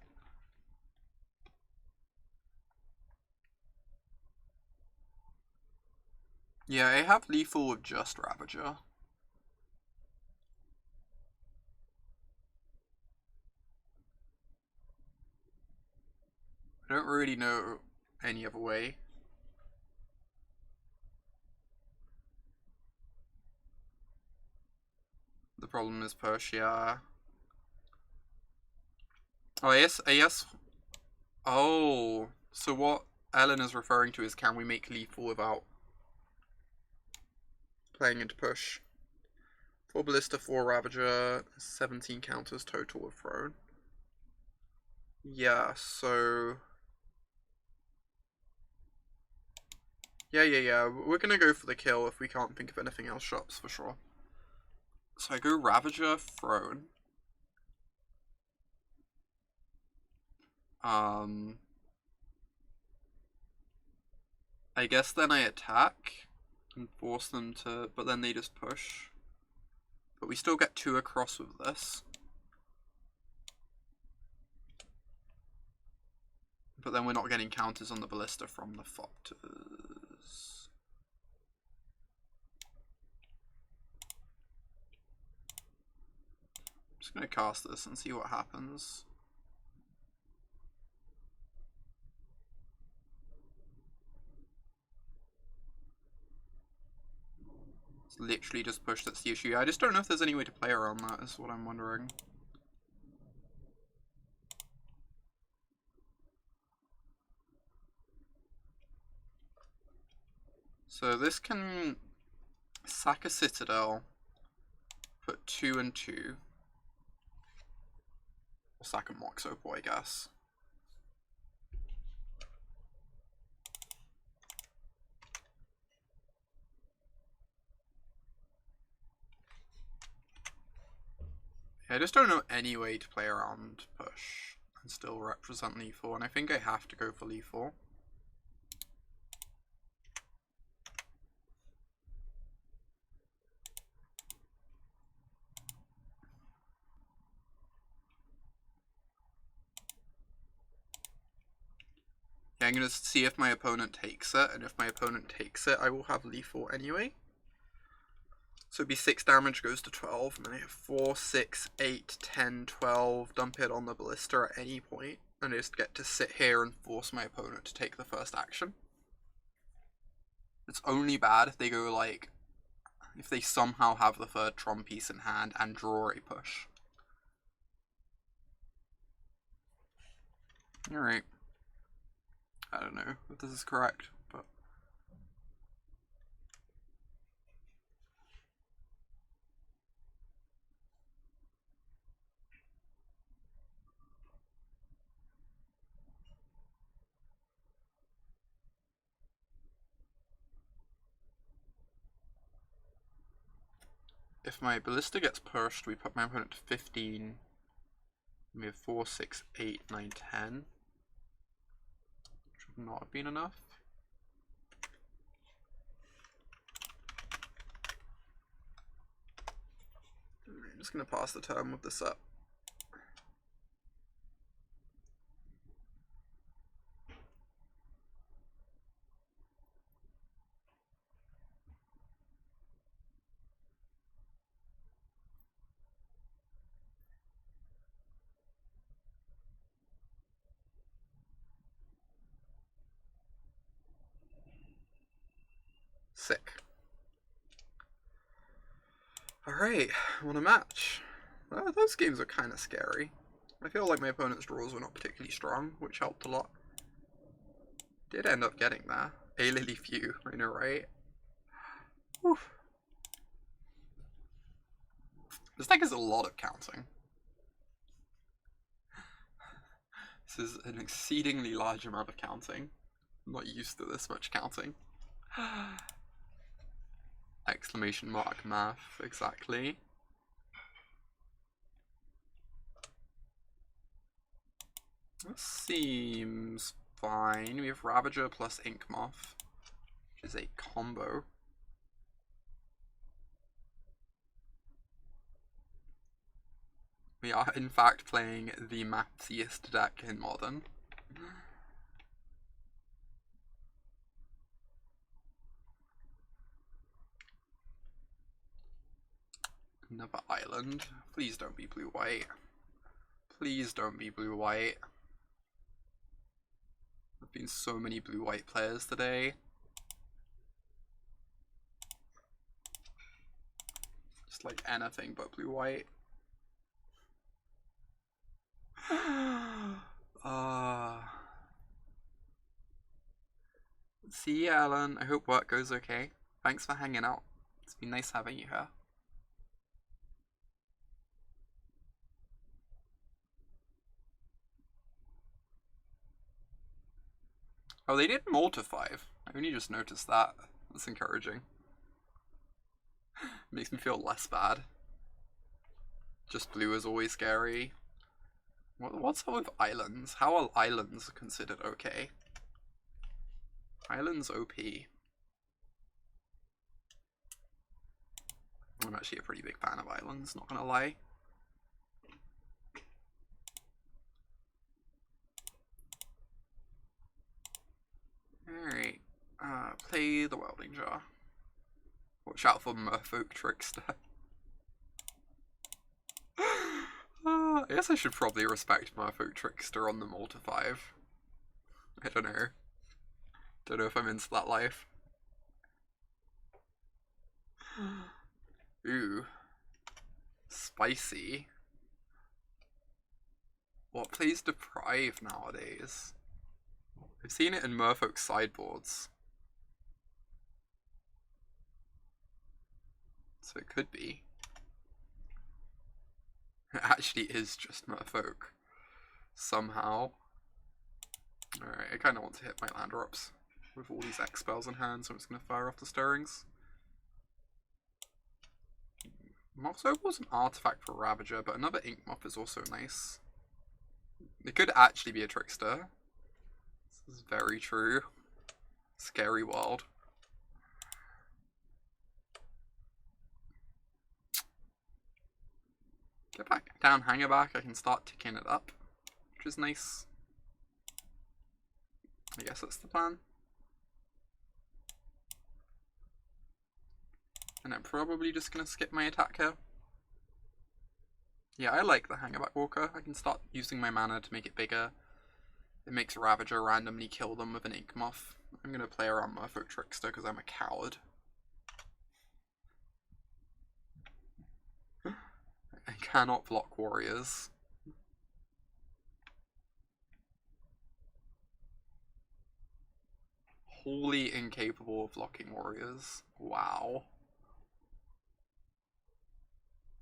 S1: Yeah, I have lethal with just Ravager. I don't really know any other way. The problem is push, yeah. Oh, yes. Oh, so what Ellen is referring to is, can we make lethal without playing into push? 4 Ballista, 4 Ravager, 17 counters total with Throne. Yeah, so... Yeah. We're gonna go for the kill if we can't think of anything else shops, for sure. So I go Ravager, Throne. I guess then I attack and force them to, but then they just push. But we still get 2 across with this. But then we're not getting counters on the Ballista from the Fopters. I'm just going to cast this and see what happens. It's literally just push that's the issue. I just don't know if there's any way to play around that, is what I'm wondering. So this can sack a Citadel, put 2 and 2. Or sack a Mox Opal, I guess. I just don't know any way to play around push and still represent lethal, and I think I have to go for lethal. Yeah, I'm going to see if my opponent takes it, and if my opponent takes it, I will have lethal anyway. So it'd be 6 damage goes to 12, and then I have 4, 6, 8, 10, 12, dump it on the Ballista at any point, and I just get to sit here and force my opponent to take the first action. It's only bad if they go like, if they somehow have the 3rd Tron piece in hand and draw a push. Alright. I don't know if this is correct, but... If my Ballista gets pushed, we put my opponent to 15. We have 4, 6, 8, 9, 10. Should not have been enough. I'm just going to pass the turn with this up. Sick. Alright, what a match. Well, those games are kind of scary. I feel like my opponent's draws were not particularly strong, which helped a lot. Did end up getting there. A Lily few, I know, right? Whew. This deck is a lot of counting. This is an exceedingly large amount of counting. I'm not used to this much counting. Exclamation mark math, exactly. This seems fine. We have Ravager plus Inkmoth, which is a combo. We are in fact playing the mapsiest deck in Modern. Another island. Please don't be blue-white. Please don't be blue-white. There have been so many blue-white players today. Just like anything but blue-white. See you, Alan. I hope work goes okay. Thanks for hanging out. It's been nice having you here. Oh, they did more to 5. I only just noticed that. That's encouraging. Makes me feel less bad. Just blue is always scary. What's up with islands? How are islands considered okay? Islands OP. I'm actually a pretty big fan of islands, not gonna lie. Alright, play the Welding Jar. Watch out for Merfolk Trickster. I guess I should probably respect Merfolk Trickster on the Malta 5. I don't know. Don't know if I'm into that life. Ooh. Spicy. What plays Deprive nowadays? I've seen it in Merfolk sideboards. So it could be. It actually is just Merfolk. Somehow. Alright, I kind of want to hit my land drops with all these X spells in hand, so I'm just going to fire off the stirrings. Mox Opal is an artifact for Ravager, but another Inkmoth is also nice. It could actually be a Trickster. This is very true. Scary world. Get back down Hangarback, I can start ticking it up, which is nice. I guess that's the plan. And I'm probably just going to skip my attack here. Yeah, I like the Hangarback Walker. I can start using my mana to make it bigger. It makes Ravager randomly kill them with an Inkmoth. I'm going to play around Merfolk Trickster because I'm a coward. I cannot block warriors. Wholly incapable of blocking warriors. Wow.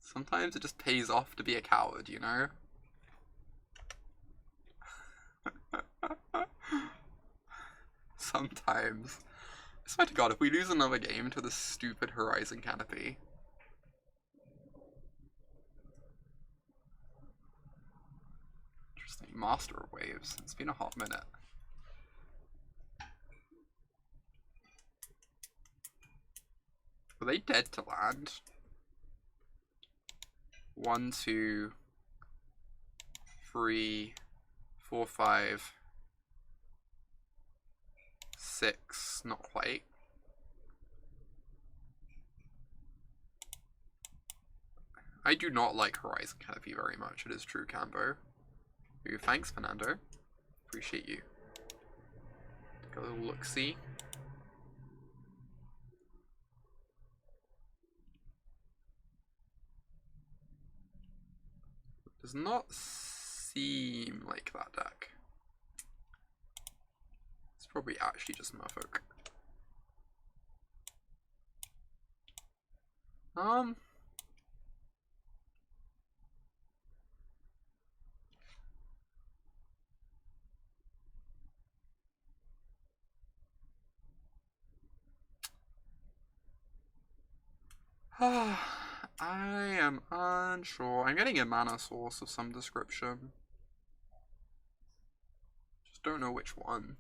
S1: Sometimes it just pays off to be a coward, you know? Sometimes. I swear to God, if we lose another game to this stupid Horizon Canopy. Interesting. Master of Waves. It's been a hot minute. Were they dead to land? 1, 2, 3, 4, 5, 6, not quite. I do not like Horizon Canopy very much, it is true, Cambo. Ooh, thanks, Fernando. Appreciate you. Take a little look-see. Does not seem like that deck. It's probably actually just Merfolk. I am unsure. I'm getting a mana source of some description. Just don't know which one.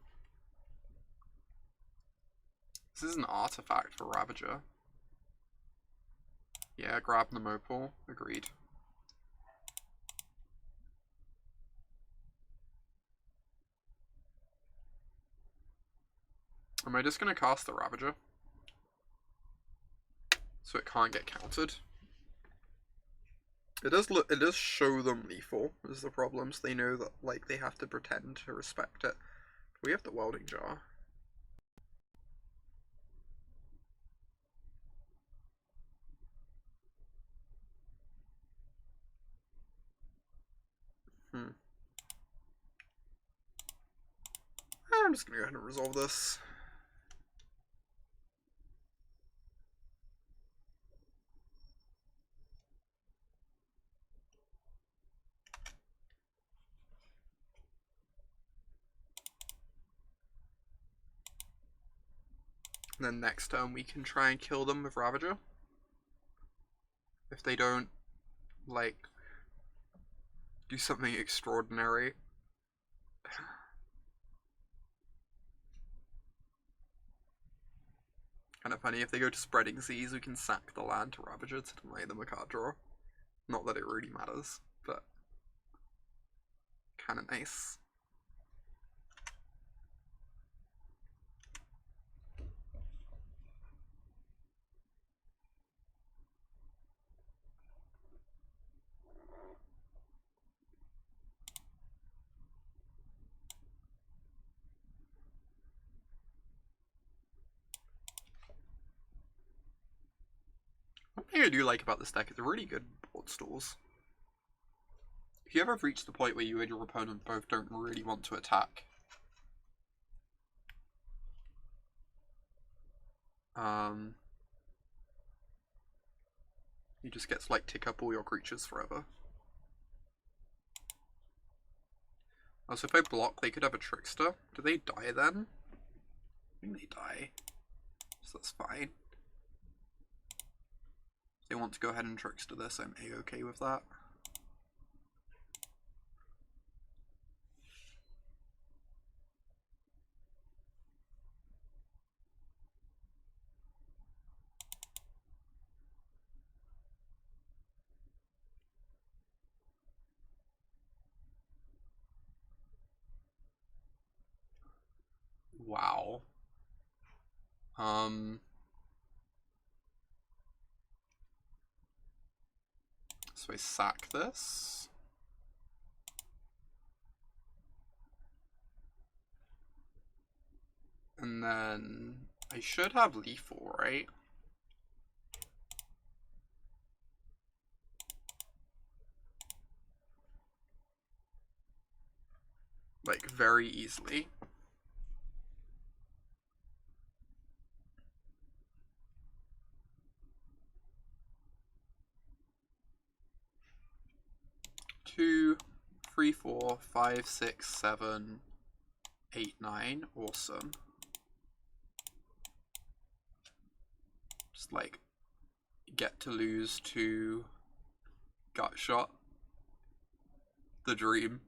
S1: This is an artifact for Ravager. Yeah, grab the Opal. Agreed. Am I just going to cast the Ravager? So it can't get countered? It does show them lethal is the problem, so they know that like they have to pretend to respect it. We have the Welding Jar. I'm just gonna go ahead and resolve this. And then next turn we can try and kill them with Ravager. If they don't, like, do something extraordinary. Kind of funny, if they go to Spreading Seas, we can sack the land to Ravager to deny them a card draw. Not that it really matters, but kind of nice. One thing I do like about this deck is really good board stalls. If you ever reach the point where you and your opponent both don't really want to attack, you just get to like tick up all your creatures forever. Also, if I block, they could have a Trickster. Do they die then? I think they die, so that's fine. If they want to go ahead and Trickster this, I'm A-okay with that. Wow. So I sack this. And then I should have lethal, right? Like, very easily. Two, 3, 4, 5, 6, 7, 8, 9. Awesome. Just like get to lose to Gut Shot. The dream.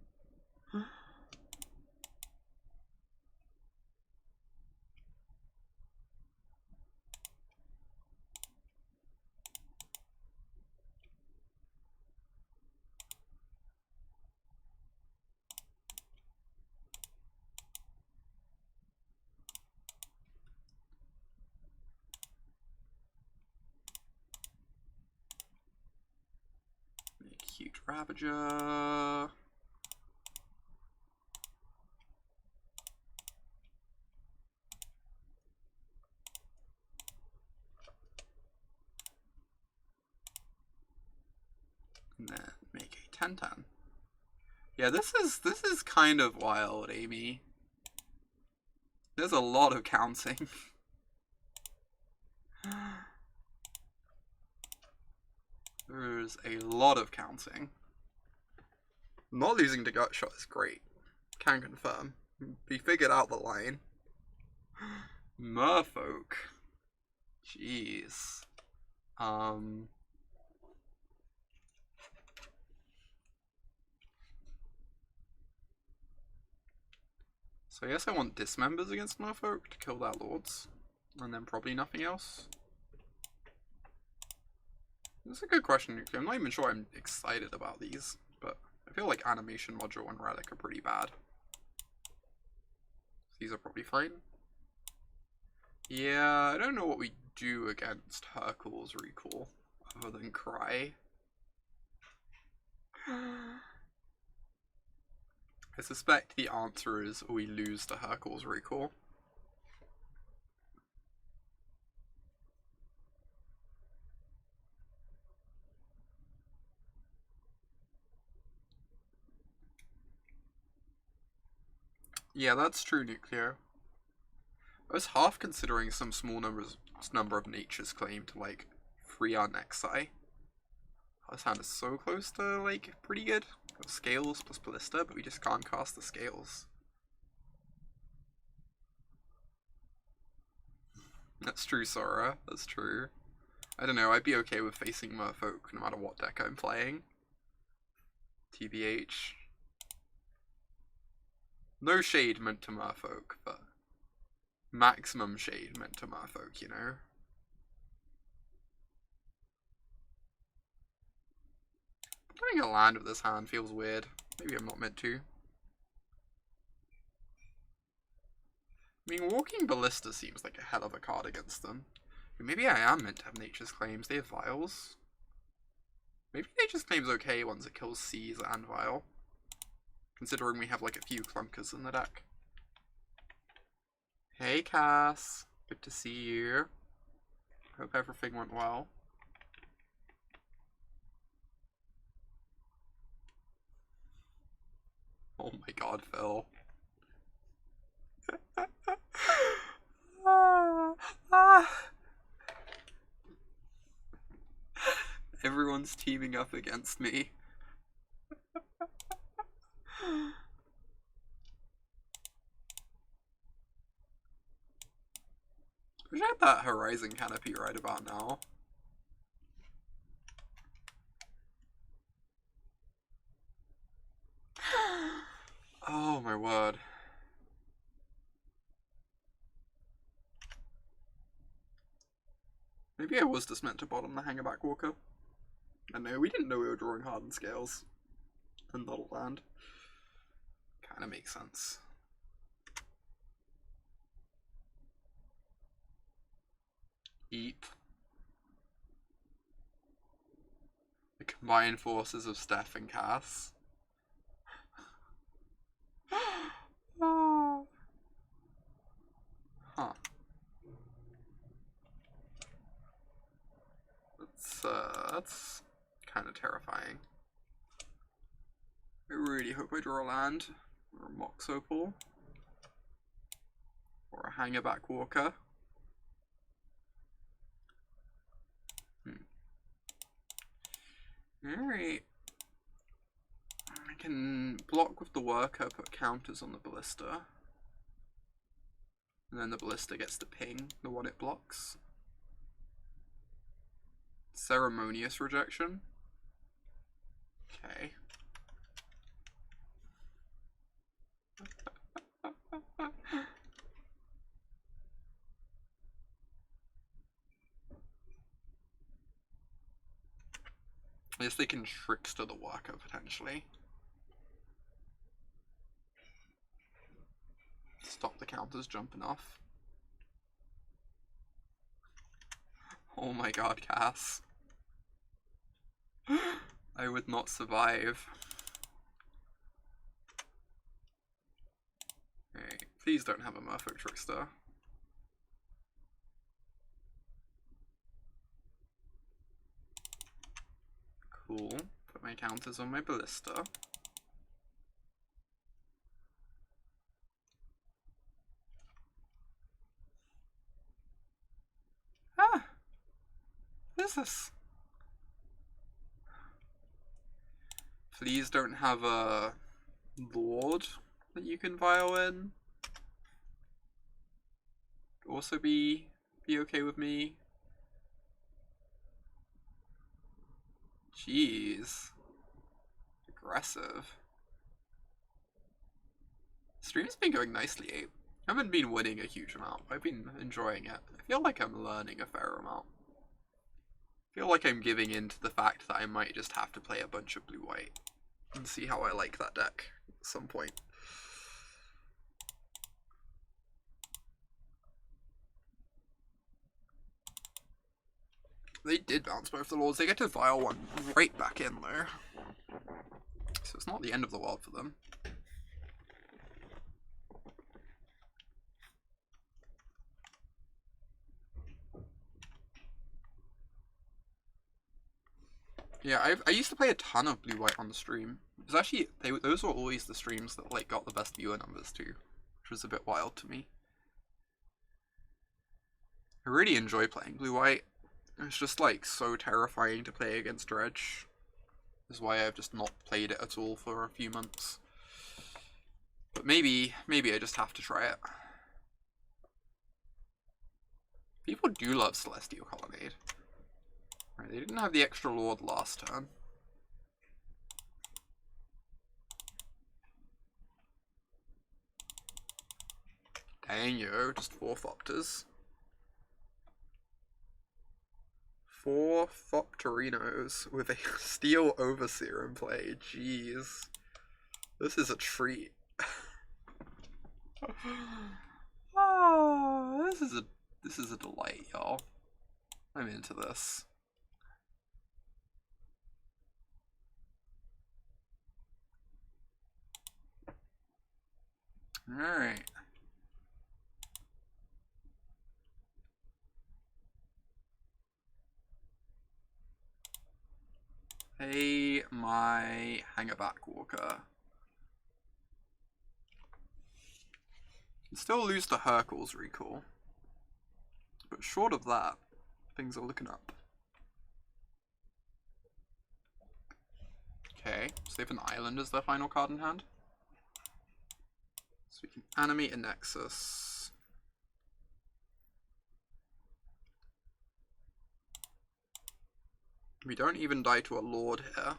S1: Huge Ravager. And then make a 10/10. Yeah, this is kind of wild, Amy. There's a lot of counting. There's a lot of counting. Not losing to Gut Shot is great. Can confirm. We figured out the line. Merfolk. Jeez. So I guess I want Dismembers against Merfolk to kill their lords. And then probably nothing else. That's a good question. I'm not even sure I'm excited about these, but I feel like Animation Module and Relic are pretty bad. These are probably fine. Yeah, I don't know what we do against Hurkyl's Recall, other than cry. I suspect the answer is we lose to Hurkyl's Recall. Yeah, that's true, Nucleo. I was half considering some small number of Nature's Claim to, like, free our Nexi. This hand is so close to, like, pretty good. Got Scales plus Ballista, but we just can't cast the Scales. That's true, Sora. That's true. I don't know, I'd be okay with facing Merfolk no matter what deck I'm playing. TBH. No shade meant to Merfolk, but maximum shade meant to Merfolk, you know? Playing a land with this hand feels weird. Maybe I'm not meant to. I mean, Walking Ballista seems like a hell of a card against them. Maybe I am meant to have Nature's Claims. They have Vials. Maybe Nature's Claims okay once it kills Seas and Vial. Considering we have like a few clunkers in the deck. Hey Cass, good to see you. Hope everything went well. Oh my god, Phil. Everyone's teaming up against me. I wish I had that Horizon Canopy right about now. Oh my word. Maybe I was just meant to bottom the Hangarback Walker. I know, we didn't know we were drawing Hardened Scales and not a land. Kinda makes sense. Eat. The combined forces of Steph and Cass. Huh. That's kind of terrifying. I really hope I draw a land, or a Mox Opal, or a Hangarback Walker. Alright. I can block with the Worker, put counters on the Ballista. And then the Ballista gets to ping the one it blocks. Ceremonious Rejection. Okay. I guess they can Trickster the Worker, potentially. Stop the counters jumping off. Oh my god, Cass. I would not survive. Alright, please don't have a Merfolk Trickster. Cool. Put my counters on my Ballista. Ah! What is this? Please don't have a Lord that you can vial in. Also be okay with me. Jeez. Aggressive. Stream's been going nicely, eh? I haven't been winning a huge amount, but I've been enjoying it. I feel like I'm learning a fair amount. I feel like I'm giving in to the fact that I might just have to play a bunch of blue-white and see how I like that deck at some point. They did bounce both the Lords. They get to Vile one right back in though. So it's not the end of the world for them. Yeah, I used to play a ton of blue-white on the stream. It was actually, those were always the streams that like got the best viewer numbers too, which was a bit wild to me. I really enjoy playing blue-white. It's just like so terrifying to play against Dredge. This is why I've just not played it at all for a few months. But maybe I just have to try it. People do love Celestial Colonnade. Right, they didn't have the extra Lord last turn. Dang yo, just 4 Thopters. 4 Thopterinos with a Steel Overseer in play. Jeez. This is a treat. Oh, this is a delight, y'all. I'm into this. Alright. Hey, my Hangarback Walker. You still lose to Hercule's recall. But short of that, things are looking up. Okay, so they have an island as their final card in hand. So we can animate a Nexus. We don't even die to a Lord here.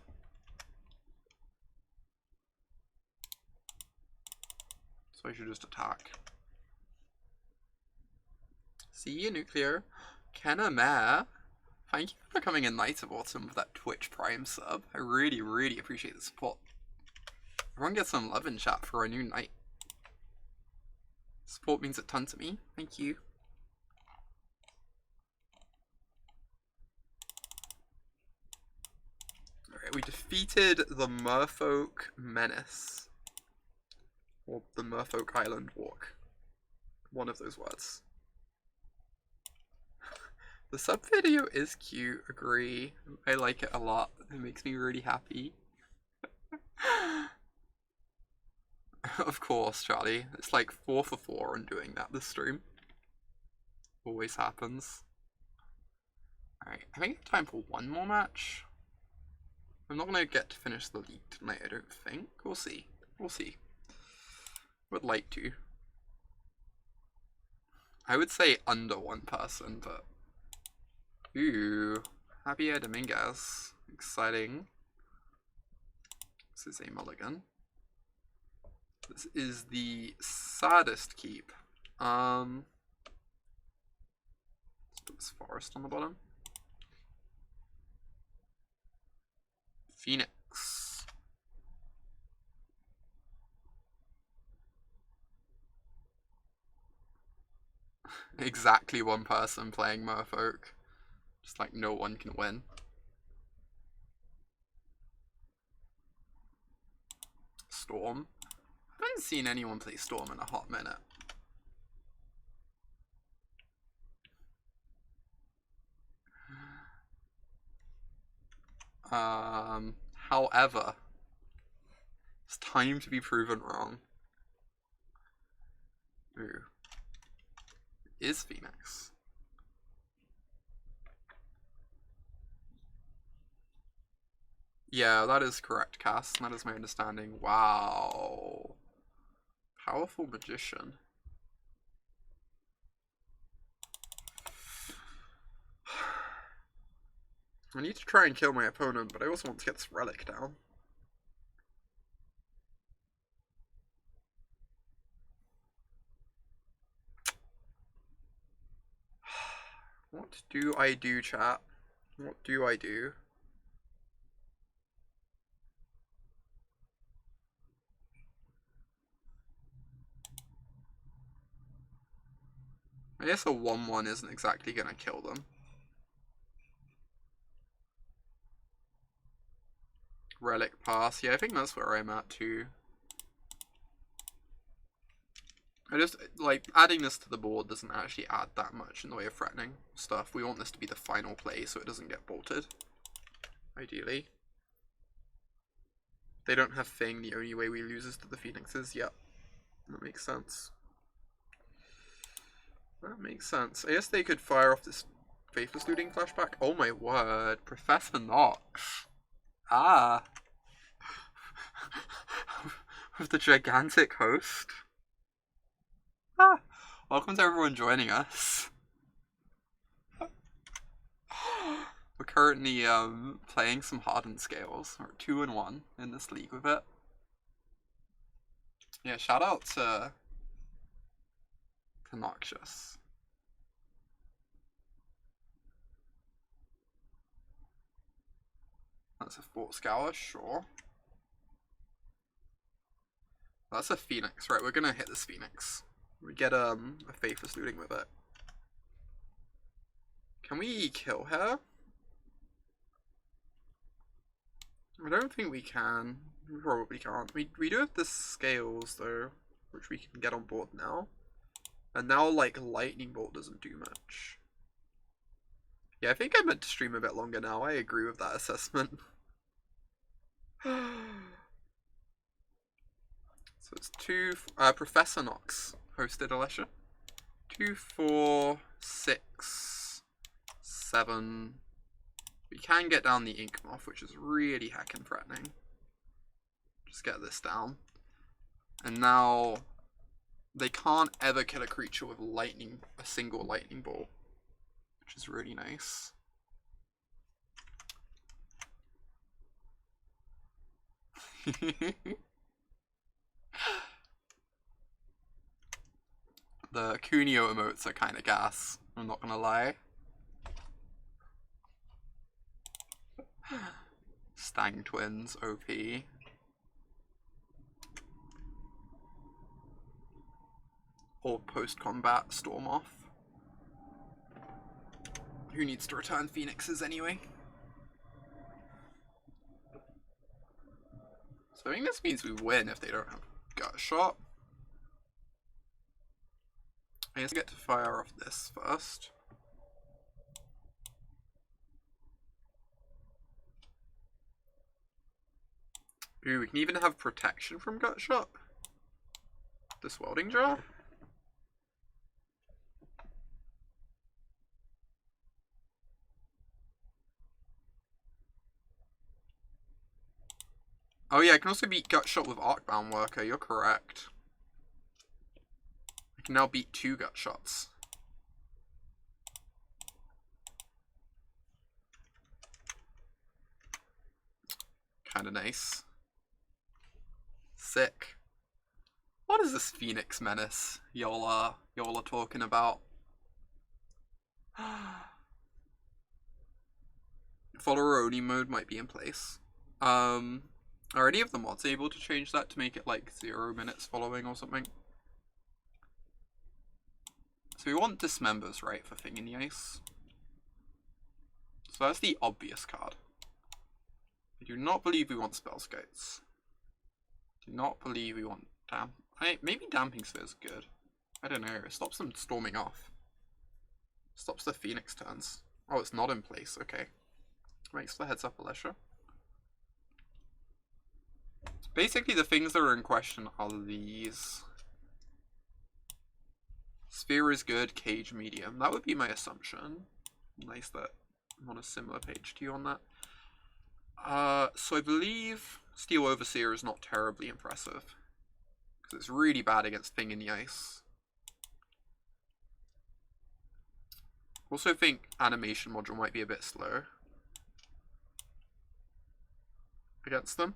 S1: So I should just attack. See you, Nuclear. Kenna Mare. Thank you for becoming a Knight of Autumn with that Twitch Prime sub. I really, really appreciate the support. Everyone get some love in chat for a new Knight. Support means a ton to me. Thank you. Alright, we defeated the Merfolk Menace. Or the Merfolk Island Walk. One of those words. The sub video is cute, agree. I like it a lot. It makes me really happy. Of course, Charlie. It's like 4 for 4 on doing that this stream. Always happens. Alright, I think it's time for one more match. I'm not gonna get to finish the league tonight, I don't think. We'll see. We'll see. Would like to. I would say under one person, but... Ooh. Javier Dominguez. Exciting. This is a mulligan. This is the saddest keep. Let's put this forest on the bottom. Phoenix. Exactly one person playing Merfolk. Just like no one can win. Storm. I haven't seen anyone play Storm in a hot minute. However, it's time to be proven wrong. Ooh. It is Phoenix. Yeah, that is correct, Cass. That is my understanding. Wow. Powerful magician. I need to try and kill my opponent, but I also want to get this relic down. What do I do, chat? What do I do? I guess a 1/1 isn't exactly gonna kill them. Relic pass. Yeah, I think that's where I'm at too. I just, like, adding this to the board doesn't actually add that much in the way of threatening stuff. We want this to be the final play so it doesn't get bolted. Ideally. If they don't have Thing, the only way we lose is to the Phoenixes. Yep. That makes sense. That makes sense. I guess they could fire off this Faithless Looting flashback. Oh my word. Professor Nox. Ah. With the gigantic host. Ah. Welcome to everyone joining us. We're currently playing some Hardened Scales. We're 2-1 in this league with it. Yeah, shout out to Noxious. That's a Fort Scour, sure. That's a Phoenix, right? We're gonna hit this Phoenix. We get a Faithless Looting with it. Can we kill her? I don't think we can. We probably can't. We do have the Scales though, which we can get on board now. And now, like, Lightning Bolt doesn't do much. Yeah, I think I meant to stream a bit longer now. I agree with that assessment. So it's 2... Professor Nox hosted Alessia. 2, 4, 6, 7... We can get down the Inkmoth, which is really heckin' threatening. Just get this down. And now... They can't ever kill a creature with a single lightning bolt, which is really nice. The Cuneo emotes are kind of gas, I'm not gonna lie. Stang Twins, OP. Or post-combat Storm off. Who needs to return Phoenixes anyway? So I think this means we win if they don't have Gut Shot. I guess I get to fire off this first. Ooh, we can even have protection from Gut Shot. This Welding Jar. Oh yeah, I can also beat Gut Shot with Arcbound Worker, you're correct. I can now beat 2 Gut Shots. Kinda nice. Sick. What is this Phoenix Menace y'all are talking about? Follower only mode might be in place. Are any of the mods able to change that to make it like 0 minutes following or something? So we want Dismembers, right, for Thing in the Ice. So that's the obvious card. I do not believe we want Spellskites. Do not believe we want maybe Damping Sphere is good. I don't know. It stops them storming off. Stops the Phoenix turns. Oh, it's not in place. Okay. Thanks for the heads up, Alessia. Basically, the things that are in question are these. Sphere is good, Cage medium. That would be my assumption. Nice that I'm on a similar page to you on that. So I believe Steel Overseer is not terribly impressive. Because it's really bad against Thing in the Ice. Also think Animation Module might be a bit slow against them.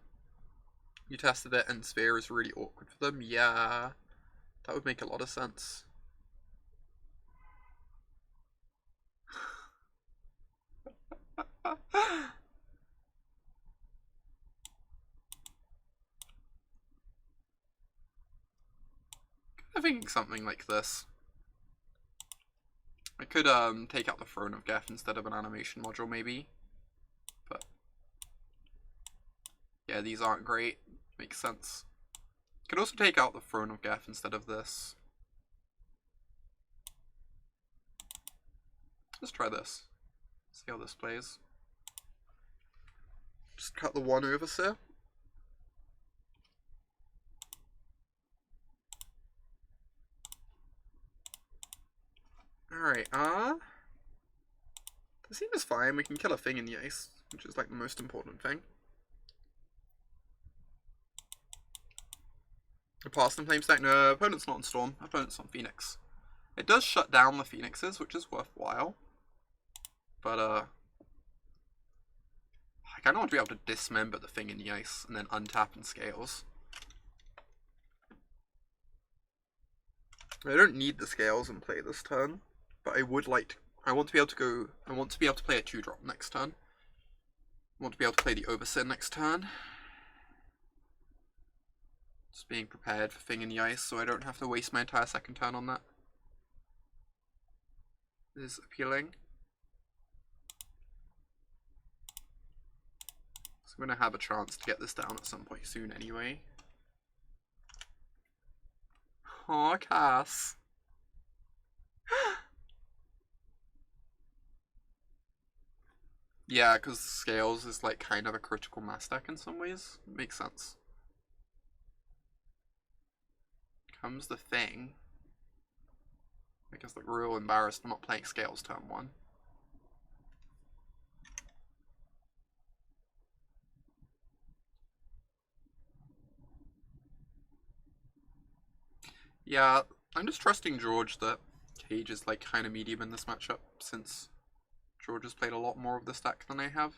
S1: You tested it and Sphere is really awkward for them. Yeah, that would make a lot of sense. thinking something like this. I could take out the Throne of Geth instead of an animation module maybe. But yeah, these aren't great. Makes sense. Could also take out the Throne of Geth instead of this. Let's try this. See how this plays. Just cut the one overseer. Alright, the scene is fine. We can kill a thing in the ice, which is like the most important thing. A Past in Flame stack? No, opponent's not on Storm. Opponent's on Phoenix. It does shut down the Phoenixes, which is worthwhile. But, I kind of want to be able to dismember the thing in the ice and then untap and scales. I don't need the scales in play this turn, but I would like to, I want to be able to play a 2-drop next turn. I want to be able to play the Overseer next turn. Just being prepared for thing in the ice so I don't have to waste my entire second turn on that. Is appealing. So I'm going to have a chance to get this down at some point soon anyway. Aw, Cass. Yeah, because Scales is like kind of a critical mass deck in some ways. Makes sense. Comes the thing. I guess like real embarrassed I'm not playing Scales turn 1. Yeah, I'm just trusting George that Cage is like kind of medium in this matchup since George has played a lot more of this deck than I have.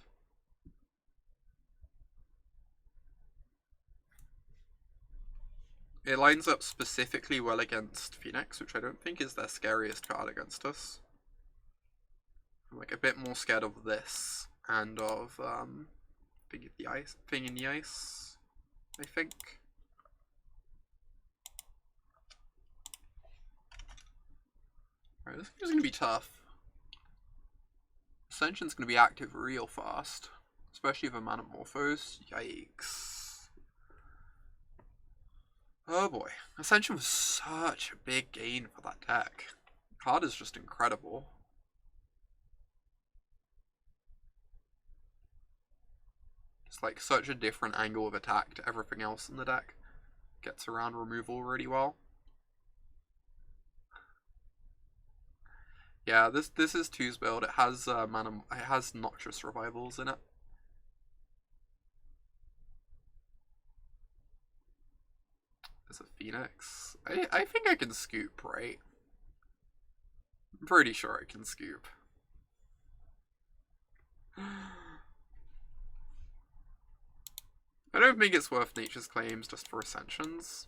S1: It lines up specifically well against Phoenix, which I don't think is their scariest card against us. I'm like a bit more scared of this and of Thing in the Ice, I think. Alright, this is gonna be tough. Ascension's gonna be active real fast, especially for Manamorphose. Yikes. Oh boy, Ascension was such a big gain for that deck. The card is just incredible. It's like such a different angle of attack to everything else in the deck. Gets around removal really well. Yeah, this is 2's build. It has it has Noxious Revivals in it. There's a Phoenix. I think I can scoop, right? I'm pretty sure I can scoop. I don't think it's worth Nature's Claims just for Ascensions.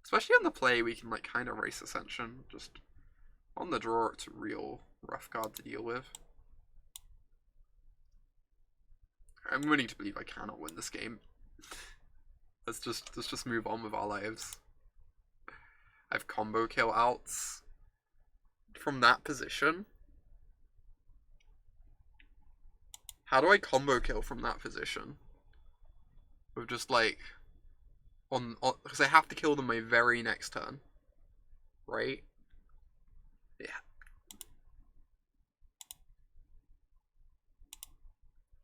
S1: Especially on the play, we can like kind of race Ascension. Just on the draw, it's a real rough card to deal with. I'm willing to believe I cannot win this game. Let's just move on with our lives. I have combo kill outs from that position. How do I combo kill from that position? With just like on because I have to kill them my very next turn, right? Yeah.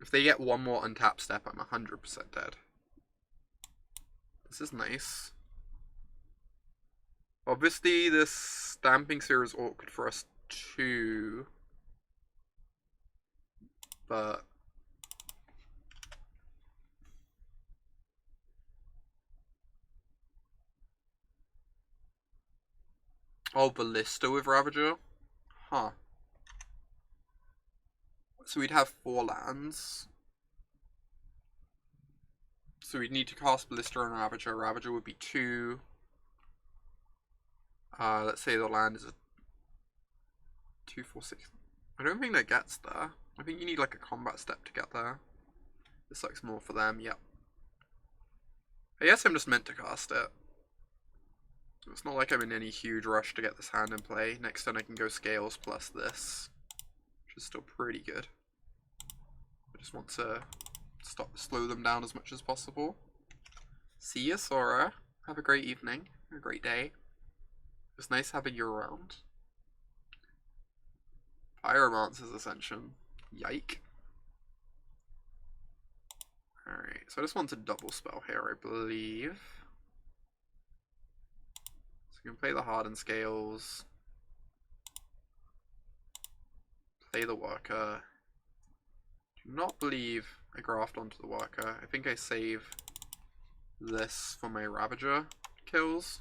S1: If they get one more untap step, I'm 100% dead. This is nice. Obviously, this Stamping Sphere is awkward for us too. But oh, Ballista with Ravager? Huh. So we'd have 4 lands. So we'd need to cast Ballista and Ravager. Ravager would be 2. Let's say the land is a 2, 4, 6. I don't think that gets there. I think you need like a combat step to get there. This looks more for them, yep. I guess I'm just meant to cast it. It's not like I'm in any huge rush to get this hand in play. Next turn I can go Scales plus this, which is still pretty good. I just want to slow them down as much as possible. See ya, Sora. Have a great evening, a great day. It's nice having you around. Pyromancer's Ascension. Yike. Alright, so I just want to double spell here, I believe. So we can play the Hardened Scales. Play the Worker. Do not believe I graft onto the Worker. I think I save this for my Ravager kills.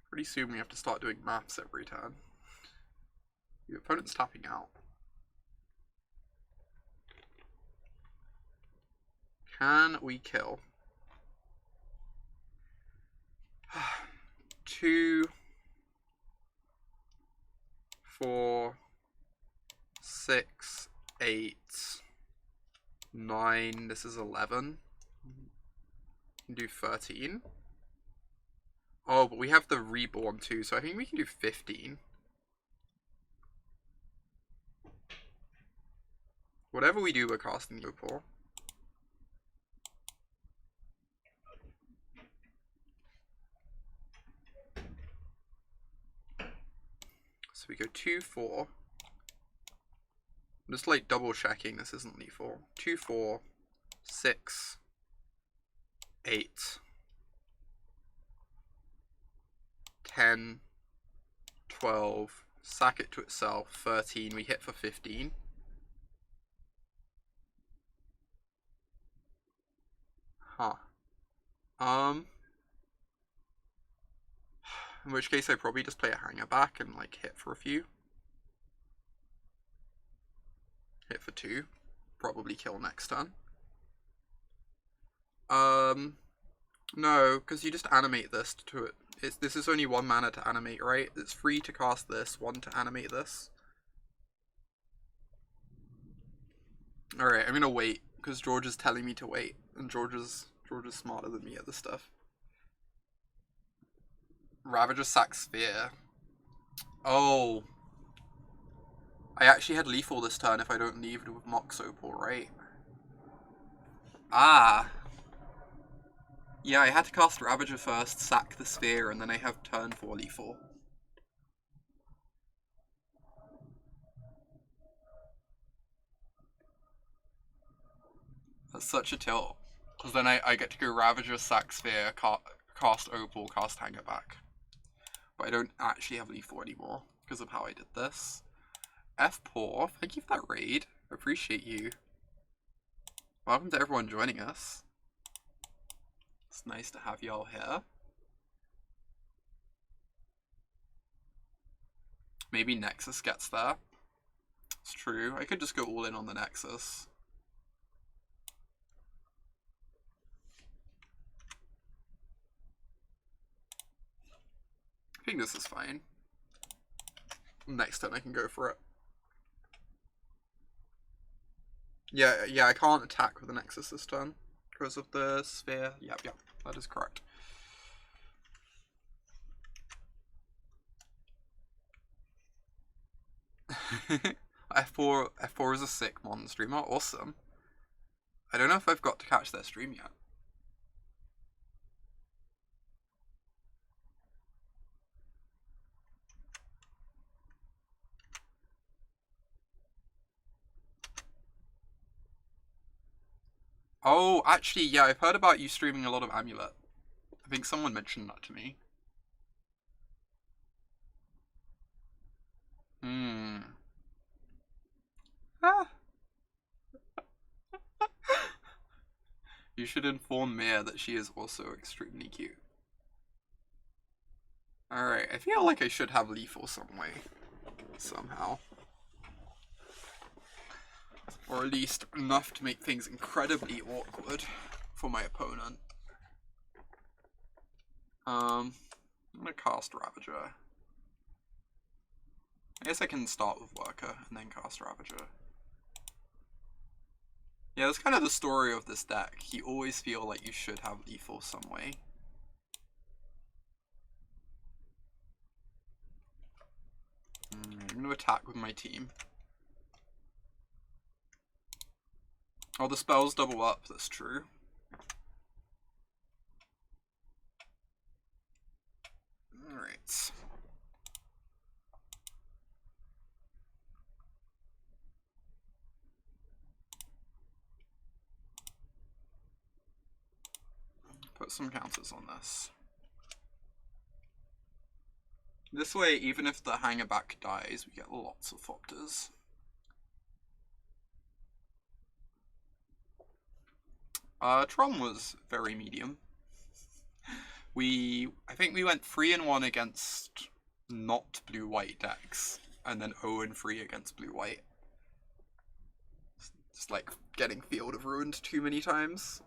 S1: Pretty soon we have to start doing maths every turn. Your opponent's tapping out. Can we kill? 2, 4, 6, 8, 9. This is 11. Can do 13. Oh, but we have the Reborn too, so I think we can do 15. Whatever we do, we're casting the Opal. So we go 2, 4. I'm just like double checking this isn't lethal. 2, 4, 6, 8, 10, 12, sack it to itself, 13, we hit for 15. Huh. In which case I probably just play a Hangarback and like hit for a few. Hit for 2. Probably kill next turn. No, because you just animate this to it. This is only 1 mana to animate, right? It's free to cast this, 1 to animate this. Alright, I'm gonna wait, because George is telling me to wait, and George is smarter than me at this stuff. Ravager sack Sphere. Oh. I actually had lethal this turn if I don't leave it with Mox Opal, right? Ah. Yeah, I had to cast Ravager first, sack the Sphere, and then I have turn 4 lethal. That's such a tilt. Because then I get to go Ravager, sack Sphere, cast Opal, cast Hangarback. But I don't actually have lethal anymore because of how I did this. F-Poor, thank you for that raid. Appreciate you. Welcome to everyone joining us. It's nice to have y'all here. Maybe Nexus gets there. It's true. I could just go all in on the Nexus. I think this is fine. Next turn I can go for it. Yeah, I can't attack with the Nexus this turn because of the Sphere. Yep, that is correct. F4 is a sick modern streamer. Awesome. I don't know if I've got to catch their stream yet. Oh, actually, yeah, I've heard about you streaming a lot of Amulet. I think someone mentioned that to me. Ah. You should inform Mia that she is also extremely cute. Alright, I feel like I should have lethal some way. Somehow. Or at least enough to make things incredibly awkward for my opponent. I'm gonna cast Ravager. I guess I can start with Worker and then cast Ravager. Yeah, that's kind of the story of this deck. You always feel like you should have lethal some way. I'm gonna attack with my team. Oh, the spells double up, that's true. Alright. Put some counters on this. This way, even if the Hangarback dies, we get lots of Thopters. Tron was very medium. I think we went 3-1 against not blue-white decks, and then 0-3 against blue-white. Just like getting Field of Ruined too many times.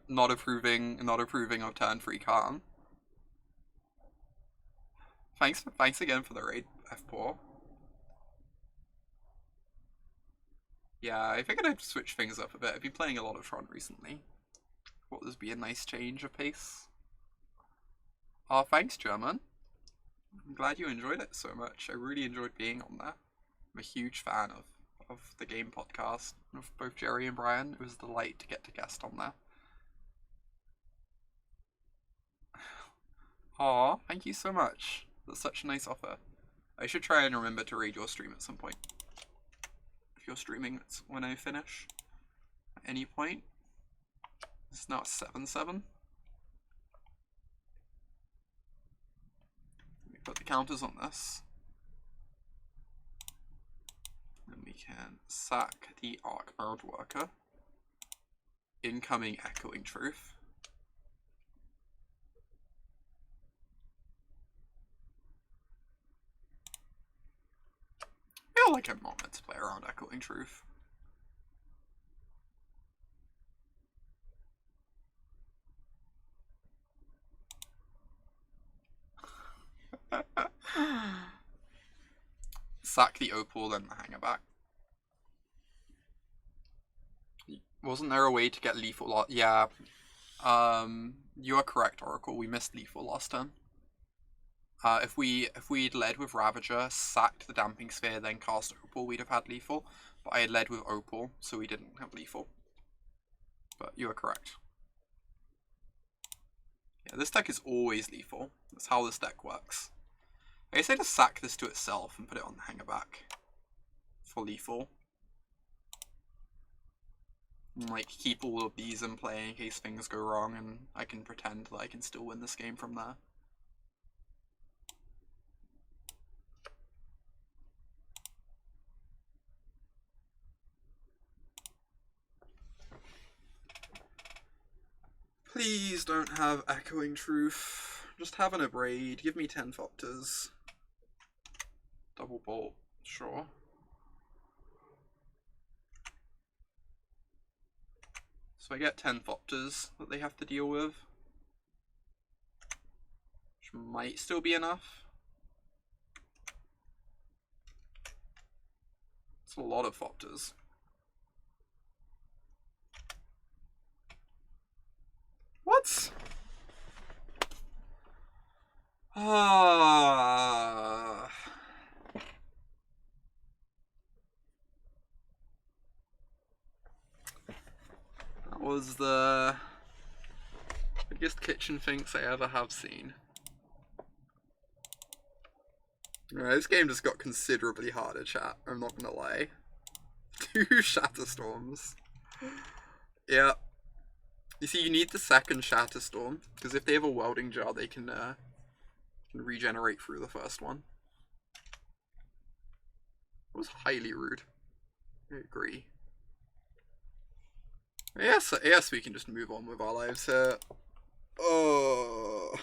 S1: Not approving of turn 3 Khan. Thanks again for the raid, F4. Yeah, I figured I'd switch things up a bit. I've been playing a lot of Tron recently. Thought this would be a nice change of pace. Oh, thanks, German. I'm glad you enjoyed it so much. I really enjoyed being on there. I'm a huge fan of the game podcast, of both Jerry and Brian. It was a delight to get to guest on there. Aw, thank you so much. That's such a nice offer. I should try and remember to raid your stream at some point. If you're streaming when I finish. At any point. It's now 7-7. Let me put the counters on this. Then we can sack the Arcbound Worker. Incoming Echoing Truth. I feel like I'm not meant to play around Echoing Truth. Sack the Opal, then the Hangarback. Wasn't there a way to get lethal? Yeah. You are correct, Oracle. We missed lethal last turn. If we'd led with Ravager, sacked the Damping Sphere, then cast Opal, we'd have had lethal. But I had led with Opal, so we didn't have lethal. But you are correct. Yeah, this deck is always lethal. That's how this deck works. I guess I just sack this to itself and put it on the Hangarback for lethal. And, like, keep all of these in play in case things go wrong, and I can pretend that I can still win this game from there. Please don't have Echoing Truth. Just have an Abrade. Give me 10 Thopters. Double Bolt, sure. So I get 10 Thopters that they have to deal with. Which might still be enough. It's a lot of Thopters. What? Ah. That was the biggest kitchen finks I ever have seen. This game just got considerably harder, chat. I'm not gonna lie. 2 Shatterstorms. Yeah. You see, you need the second Shatterstorm, because if they have a Welding Jar, they can regenerate through the first one. It was highly rude. I agree. Yes, we can just move on with our lives here. Oh.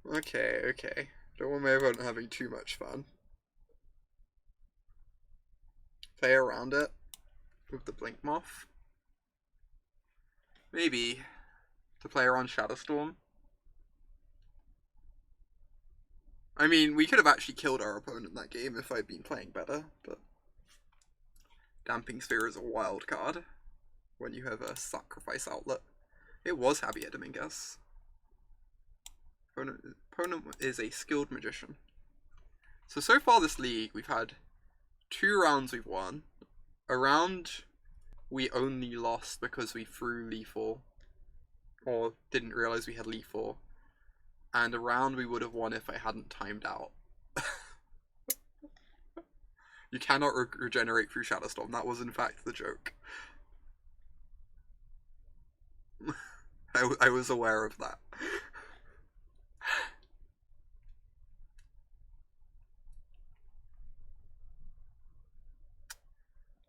S1: Okay. Don't worry about having too much fun. play around it with the Blinkmoth. Maybe to play around Shadowstorm. I mean, we could have actually killed our opponent in that game if I'd been playing better, but Damping Sphere is a wild card when you have a sacrifice outlet. It was Javier Dominguez. Opponent is a skilled magician. So far this league, we've had 2 rounds we've won. A round we only lost because we threw lethal, or didn't realize we had lethal. And a round we would have won if I hadn't timed out. You cannot regenerate through Shadowstorm. That was in fact the joke. I was aware of that.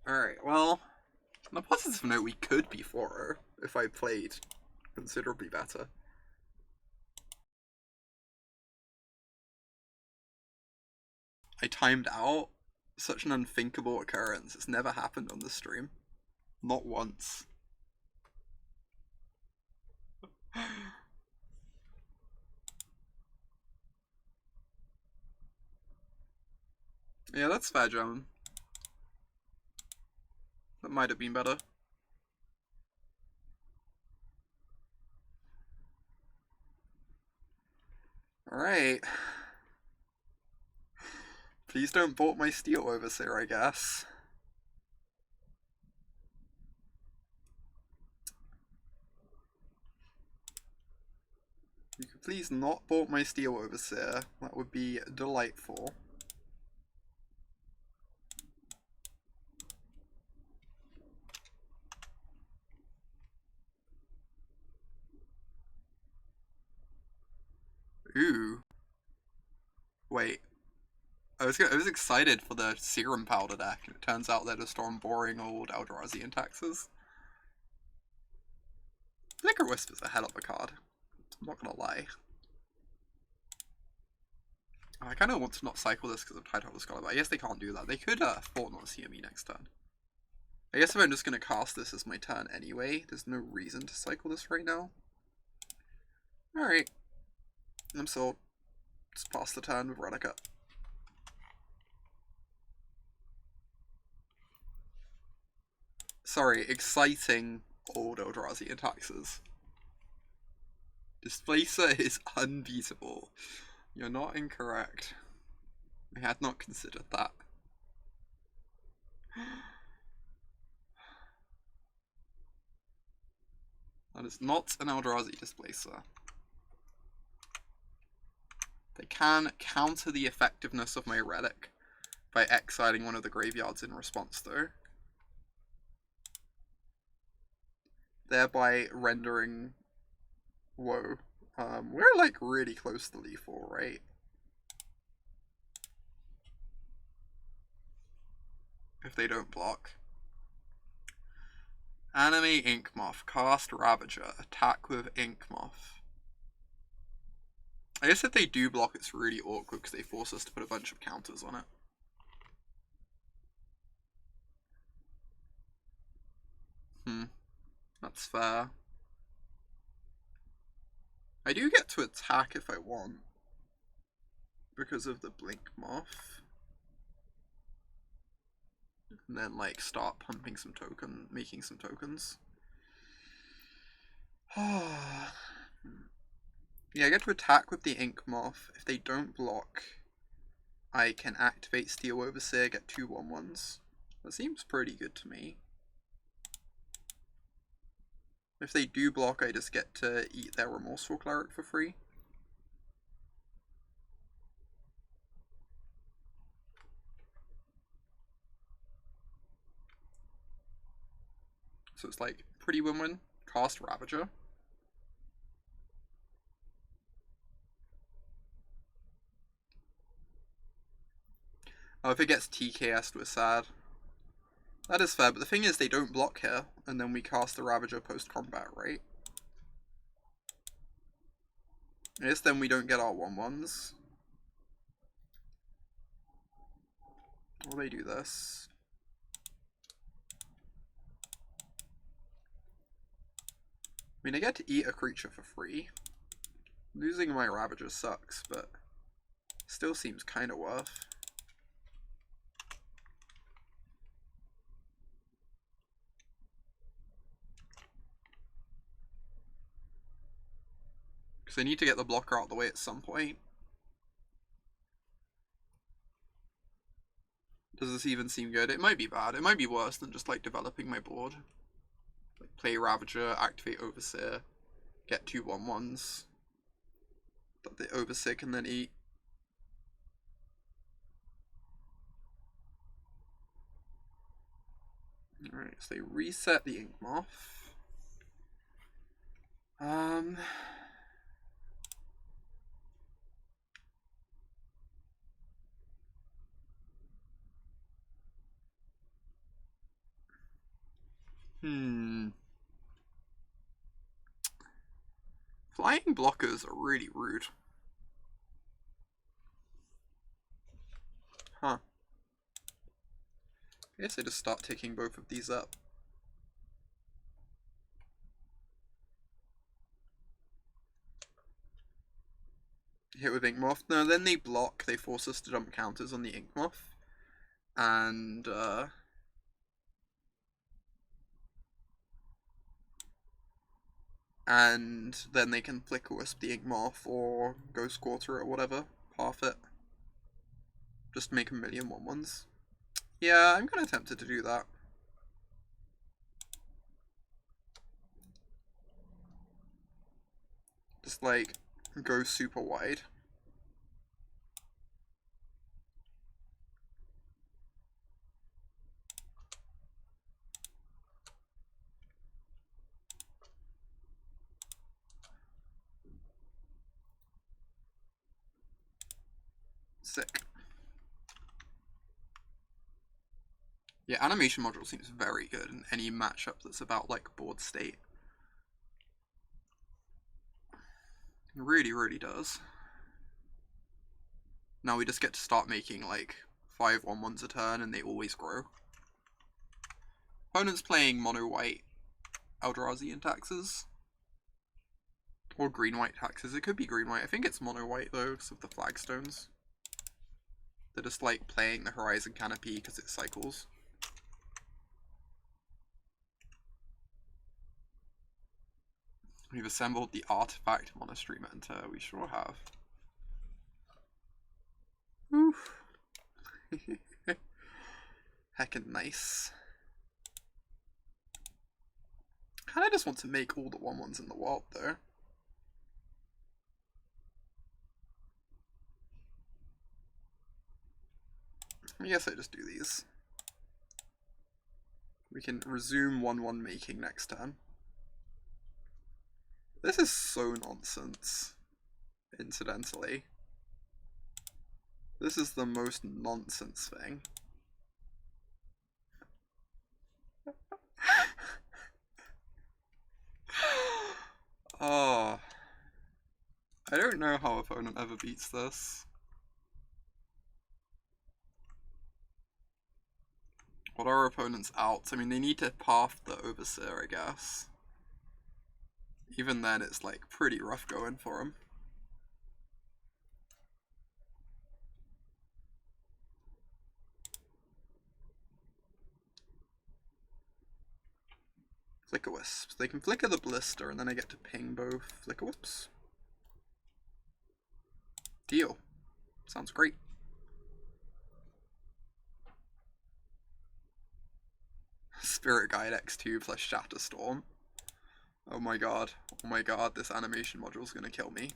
S1: Alright, well, on a positive note, we could be 4-0 if I played considerably better. I timed out. Such an unthinkable occurrence. It's never happened on the stream. Not once. Yeah, that's fair, John. That might have been better. Alright. Please don't bolt my Steel Overseer, I guess. You could please not bolt my Steel Overseer. That would be delightful. Ooh. Wait. I was excited for the Serum Powder deck, and it turns out they're just on boring old Eldrazi and taxes. Liquor Wisp is a hell of a card. I'm not gonna lie. I kind of want to not cycle this because of Tidehopper Scholar, but I guess they can't do that. They could Thought Not see me next turn. I guess if I'm just gonna cast this as my turn anyway, there's no reason to cycle this right now. Alright. I'm sold. Just pass the turn with Relic up. Sorry, exciting old Eldrazi and taxes. Displacer is unbeatable. You're not incorrect. I had not considered that. That is not an Eldrazi Displacer. They can counter the effectiveness of my Relic by exiling one of the graveyards in response though. Thereby rendering... Whoa. We're like really close to lethal, right? If they don't block. Animate Inkmoth, cast Ravager, attack with Inkmoth. I guess if they do block, it's really awkward because they force us to put a bunch of counters on it. That's fair. I do get to attack if I want, because of the Blinkmoth. And then, like, start pumping some making some tokens. Yeah, I get to attack with the Inkmoth. If they don't block, I can activate Steel Overseer, get 2 1/1s. That seems pretty good to me. If they do block, I just get to eat their Remorseful Cleric for free. So it's like, pretty win-win. Cast Ravager. Oh, if it gets TKS'd, we're sad. That is fair, but the thing is they don't block here, and then we cast the Ravager post-combat, right? I guess then we don't get our 1/1s. Or they do this. mean, I get to eat a creature for free. Losing my Ravager sucks, but still seems kind of worth. Because I need to get the blocker out of the way at some point. Does this even seem good? It might be bad. It might be worse than just like developing my board. Like play Ravager, activate Overseer, get 2 1/1s that the Overseer can then eat. Alright, so they reset the Inkmoth. Flying blockers are really rude. Huh. I guess I just start ticking both of these up. Hit with Inkmoth. No, then they block. They force us to dump counters on the Inkmoth. And then they can Flicker Wisp the Inkmoth or Ghost Quarter or whatever. Half it. Just make 1,000,000 1/1s. Yeah, I'm kind of tempted to do that. Just like go super wide. Sick. Yeah, animation module seems very good in any matchup that's about like board state. It really, really does. Now we just get to start making like 5 1/1s a turn and they always grow. Opponent's playing mono-white Eldrazi taxes. Or green-white taxes. It could be green-white. I think it's mono-white though, because of the flagstones. They're just like playing the Horizon Canopy because it cycles. We've assembled the Artifact Monastery Mentor. We sure have. Oof. Heckin' nice. Kinda just want to make all the 1/1s in the wild though. I guess I just do these. We can resume 1/1 making next turn. This is so nonsense, incidentally. This is the most nonsense thing. Oh, I don't know how opponent ever beats this. What are our opponent's outs? I mean, they need to path the Overseer, I guess. Even then, it's like pretty rough going for them. Flicker Wisps. They can flicker the Ballista, and then I get to ping both Flicker Wisps. Deal. Sounds great. Spirit Guide X2 plus Shatterstorm. Oh my god. Oh my god, this animation module is gonna kill me.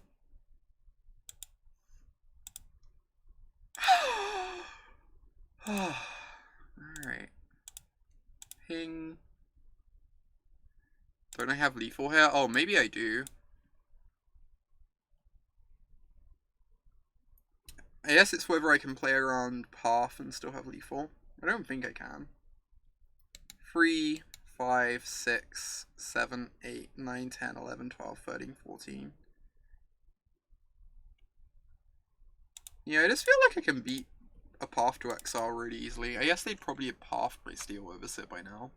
S1: Alright. Ping. Don't I have lethal here? Oh, maybe I do. I guess it's whether I can play around Path and still have lethal. I don't think I can. 3, 5, 6, 7, 8, 9, 10, 11, 12, 13, 14. Yeah, I just feel like I can beat a Path to Exile really easily. I guess they'd probably have Pathed my Steel Overseer by now.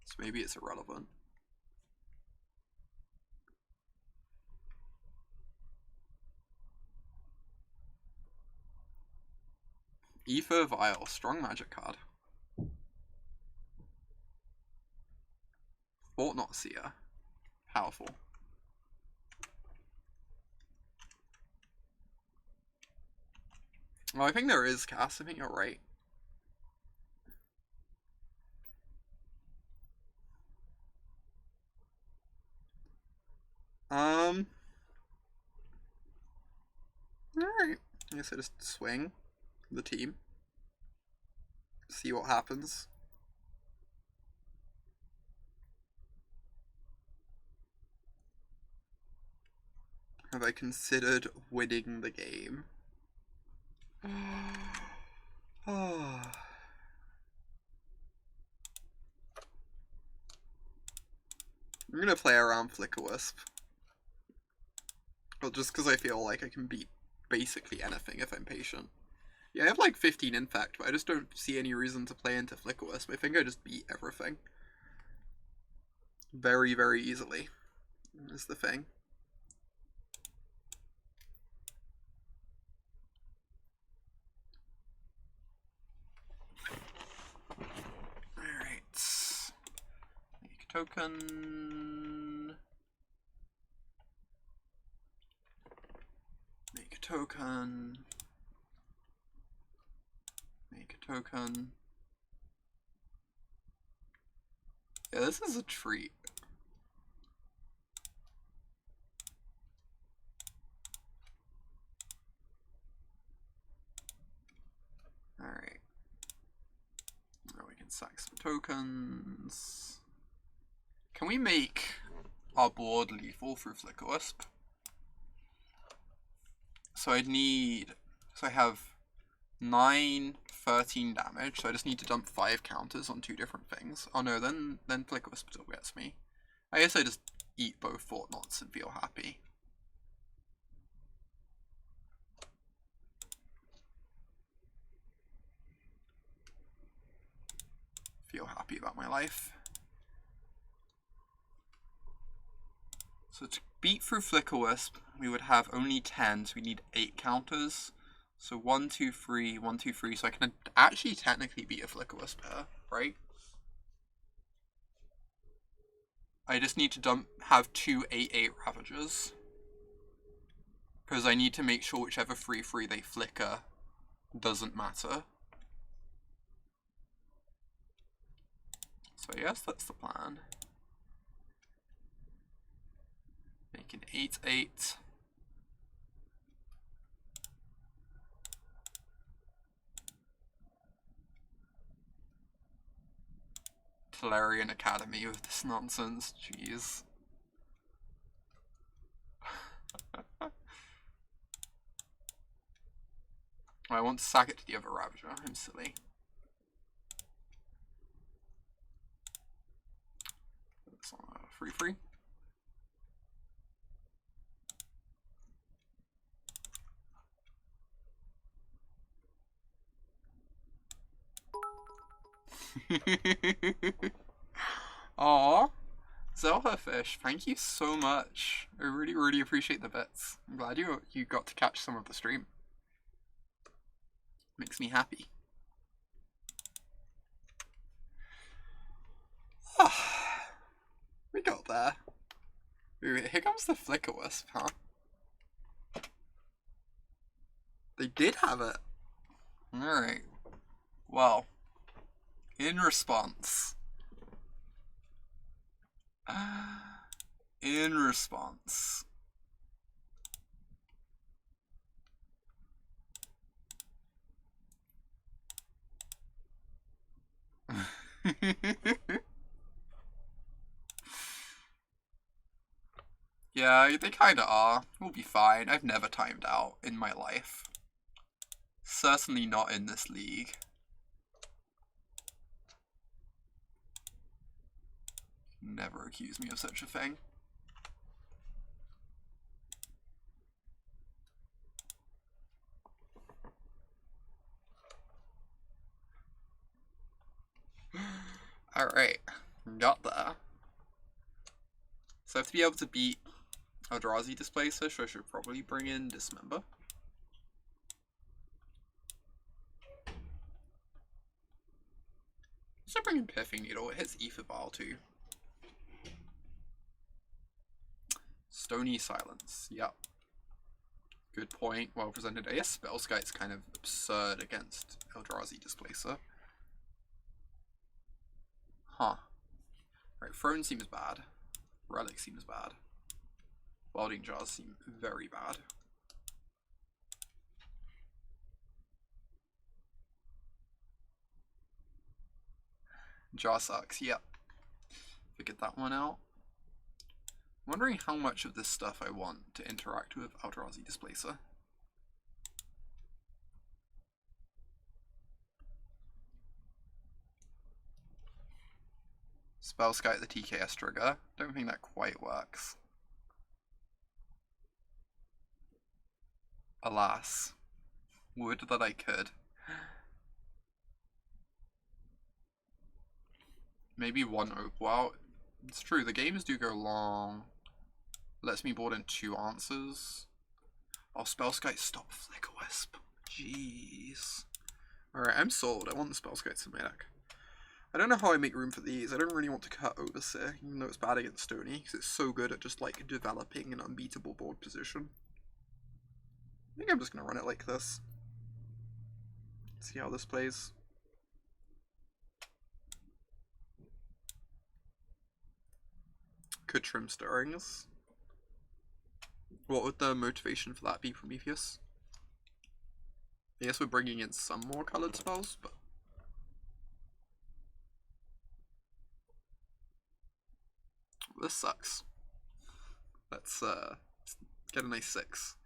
S1: So maybe it's irrelevant. Ether Vial, strong magic card. Thought-Knot Seer, powerful. Well, I think there is Cass, I think you're right. Alright. I guess I just swing the team. See what happens. Have I considered winning the game? I'm gonna play around Flickerwisp. Well, just because I feel like I can beat basically anything if I'm patient. Yeah, I have like 15 infect, but I just don't see any reason to play into Flickerwisp. I think I just beat everything. Very, very easily. Is the thing. Alright. Make a token. Make a token. Make a token. Yeah, this is a treat. Alright. Now we can sack some tokens. Can we make our board lethal through Flickerwisp? So I'd need... So I have 9, 13 damage, so I just need to dump 5 counters on 2 different things. Oh no, then Flickerwisp still gets me. I guess I just eat both Thought-Knots and feel happy. Feel happy about my life. So to beat through Flickerwisp, we would have only 10, so we need 8 counters. So 1, 2, 3, 1, 2, 3, so I can actually technically beat a Flickerwisp here, right? I just need to have 2 8/8 Ravagers. Because I need to make sure whichever 3/3 they flicker doesn't matter. So yes, that's the plan. Make an 8/8. Tolarian Academy with this nonsense, jeez. I want to sack it to the other Ravager, I'm silly. It's on a 3/3. Aww, Zeldafish, thank you so much. I really, really appreciate the bits. I'm glad you got to catch some of the stream. Makes me happy. We got there. Ooh, here comes the Flickerwisp, huh? They did have it. Alright. Well, in response. Yeah, they kinda are. We'll be fine. I've never timed out in my life. Certainly not in this league. Never accuse me of such a thing. Alright, got there. So I have to be able to beat Eldrazi Displacer, so I should probably bring in Dismember. So bring in Pithing Needle, it hits Ether Vial too. Stony Silence, yep. Good point, well presented. I guess Spellskite's kind of absurd against Eldrazi Displacer. Huh. Right, Throne seems bad. Relic seems bad. Welding Jars seem very bad. Jar sucks, yep. Figured that one out. I'm wondering how much of this stuff I want to interact with Eldrazi Displacer. Spellskite the TKS trigger. Don't think that quite works. Alas. Would that I could. Maybe one Opal out. It's true, the games do go long. Lets me board in 2 answers. Oh, Spellskite stop Flicker Wisp. Jeez. Alright, I'm sold. I want the Spellskites in my deck. I don't know how I make room for these. I don't really want to cut Overseer, even though it's bad against Stony, because it's so good at just like developing an unbeatable board position. I think I'm just going to run it like this. See how this plays. Could trim Stirrings. What would the motivation for that be, Prometheus? I guess we're bringing in some more coloured spells, but... This sucks. Let's get a nice 6.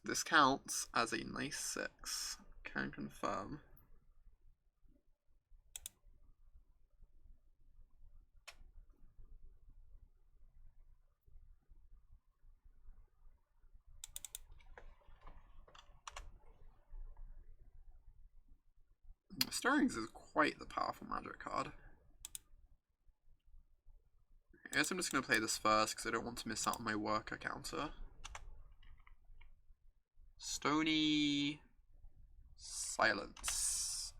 S1: This counts as a nice 6. Can confirm. Stirrings is quite the powerful magic card. I guess I'm just going to play this first because I don't want to miss out on my worker counter. Stony Silence.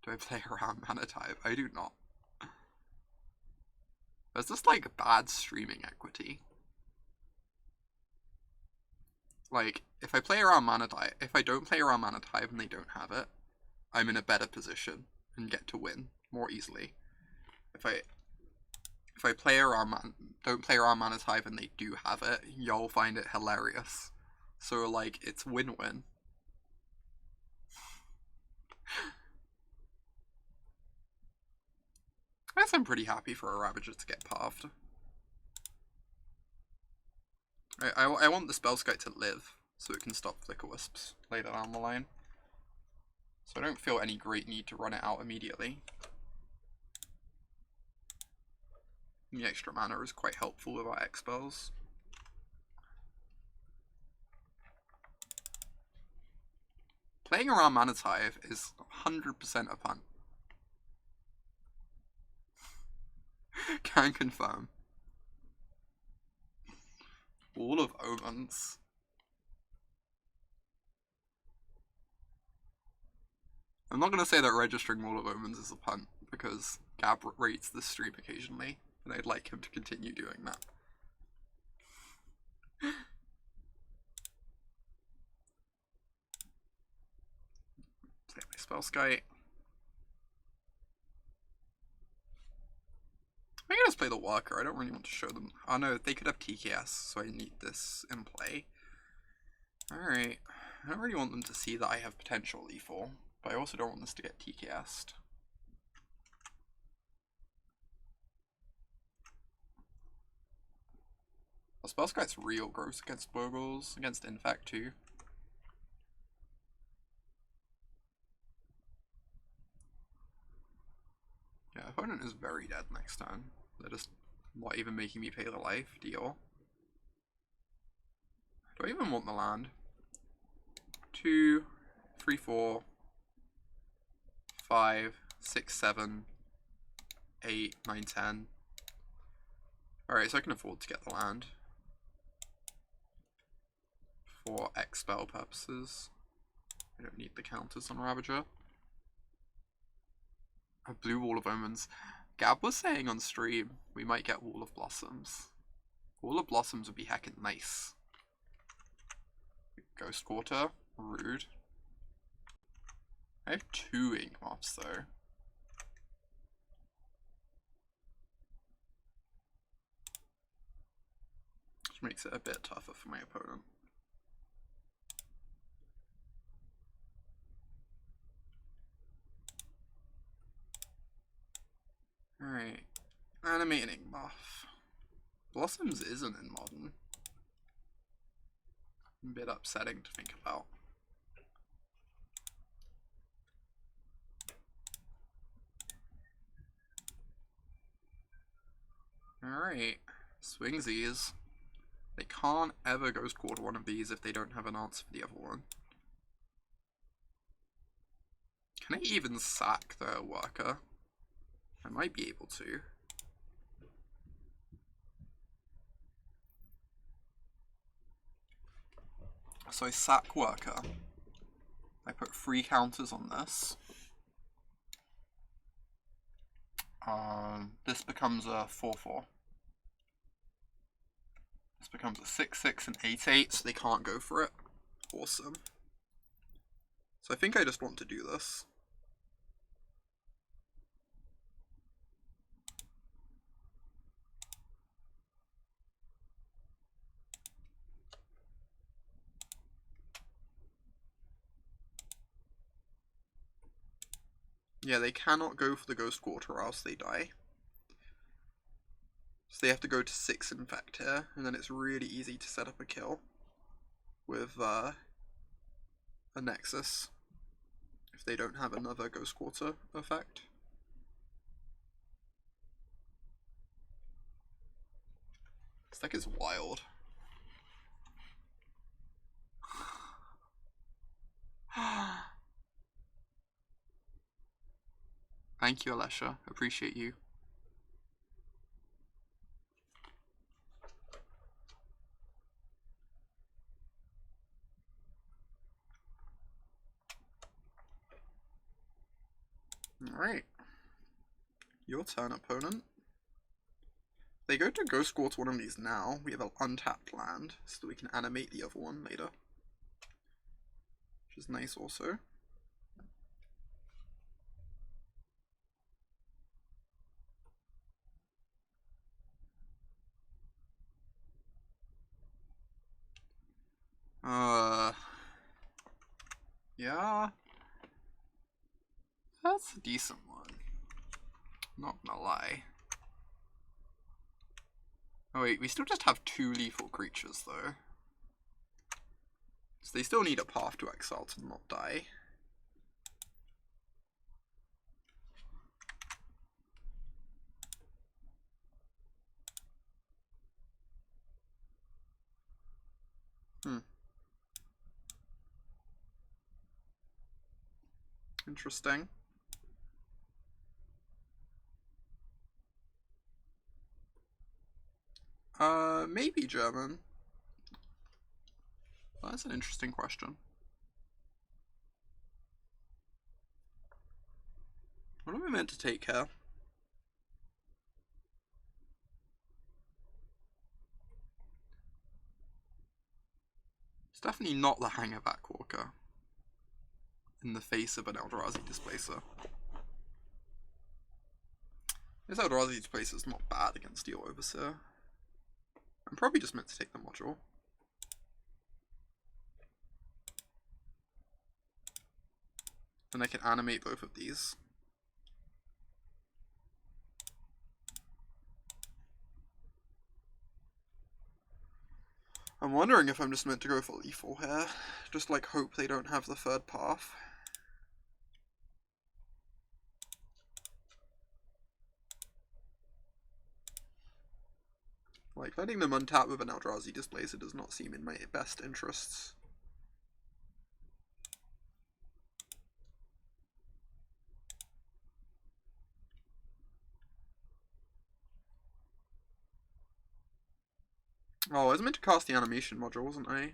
S1: Do I play around Mana Type? I do not. There's just like bad streaming equity. Like, if I play around Mana Type, if I don't play around Mana Type and they don't have it, I'm in a better position and get to win more easily. If I play around don't play around Mana Type and they do have it, y'all find it hilarious. So like, it's win-win. I guess I'm pretty happy for a Ravager to get path'd. I want the Spellskite to live, so it can stop Flicker Wisps later down the line. So I don't feel any great need to run it out immediately. The extra mana is quite helpful with our X spells. Playing around Mana Tithe is 100% a punt. Can confirm. Wall of Omens. I'm not going to say that registering Wall of Omens is a punt, because Gab rates this stream occasionally, and I'd like him to continue doing that. Play my Spellskite. I can just play the Worker. I don't really want to show them. Oh no, they could have TKS, so I need this in play. Alright. I don't really want them to see that I have potential lethal, but I also don't want this to get TKS'd. Well, Spellskite's real gross against Boggles, against Infect too. Yeah, opponent is very dead next turn. They're just not even making me pay the life. Deal. Do I even want the land? 2, 3, 4, 5, 6, 7, 8, 9, 10. Alright, so I can afford to get the land. For X spell purposes. I don't need the counters on Ravager. A blue Wall of Omens. Gab was saying on stream we might get Wall of Blossoms. Wall of Blossoms would be heckin' nice. Ghost Quarter, rude. I have 2 Inkmoths though. Which makes it a bit tougher for my opponent. Alright. Animating Inkmoth. Blossoms isn't in Modern. A bit upsetting to think about. Alright. Swingsies. They can't ever Ghost Quarter one of these if they don't have an answer for the other one. Can I even sack the worker? I might be able to. So I sack worker. I put 3 counters on this. This becomes a 4-4. This becomes a 6-6 and 8-8, so they can't go for it. Awesome. So I think I just want to do this. Yeah, they cannot go for the Ghost Quarter or else they die. So they have to go to 6 Infect here, and then it's really easy to set up a kill with a Nexus if they don't have another Ghost Quarter effect. This deck is wild. Thank you, Alessia. Appreciate you. Alright. Your turn, opponent. They go to Ghost Quarter one of these now. We have an untapped land, so we can animate the other one later. Which is nice also. Yeah. That's a decent one. Not gonna lie. Oh wait, we still just have 2 lethal creatures though. So they still need a path to exile to not die. Interesting. Maybe German. Well, that's an interesting question. What am I meant to take here? It's definitely not the Hangarback Walker in the face of an Eldrazi Displacer. This Eldrazi Displacer is not bad against Steel Overseer. I'm probably just meant to take the module. Then I can animate both of these. I'm wondering if I'm just meant to go for lethal here. Just like hope they don't have the 3rd path. Like, letting them untap with an Eldrazi Displacer does not seem in my best interests. Oh, I was meant to cast the animation module, wasn't I?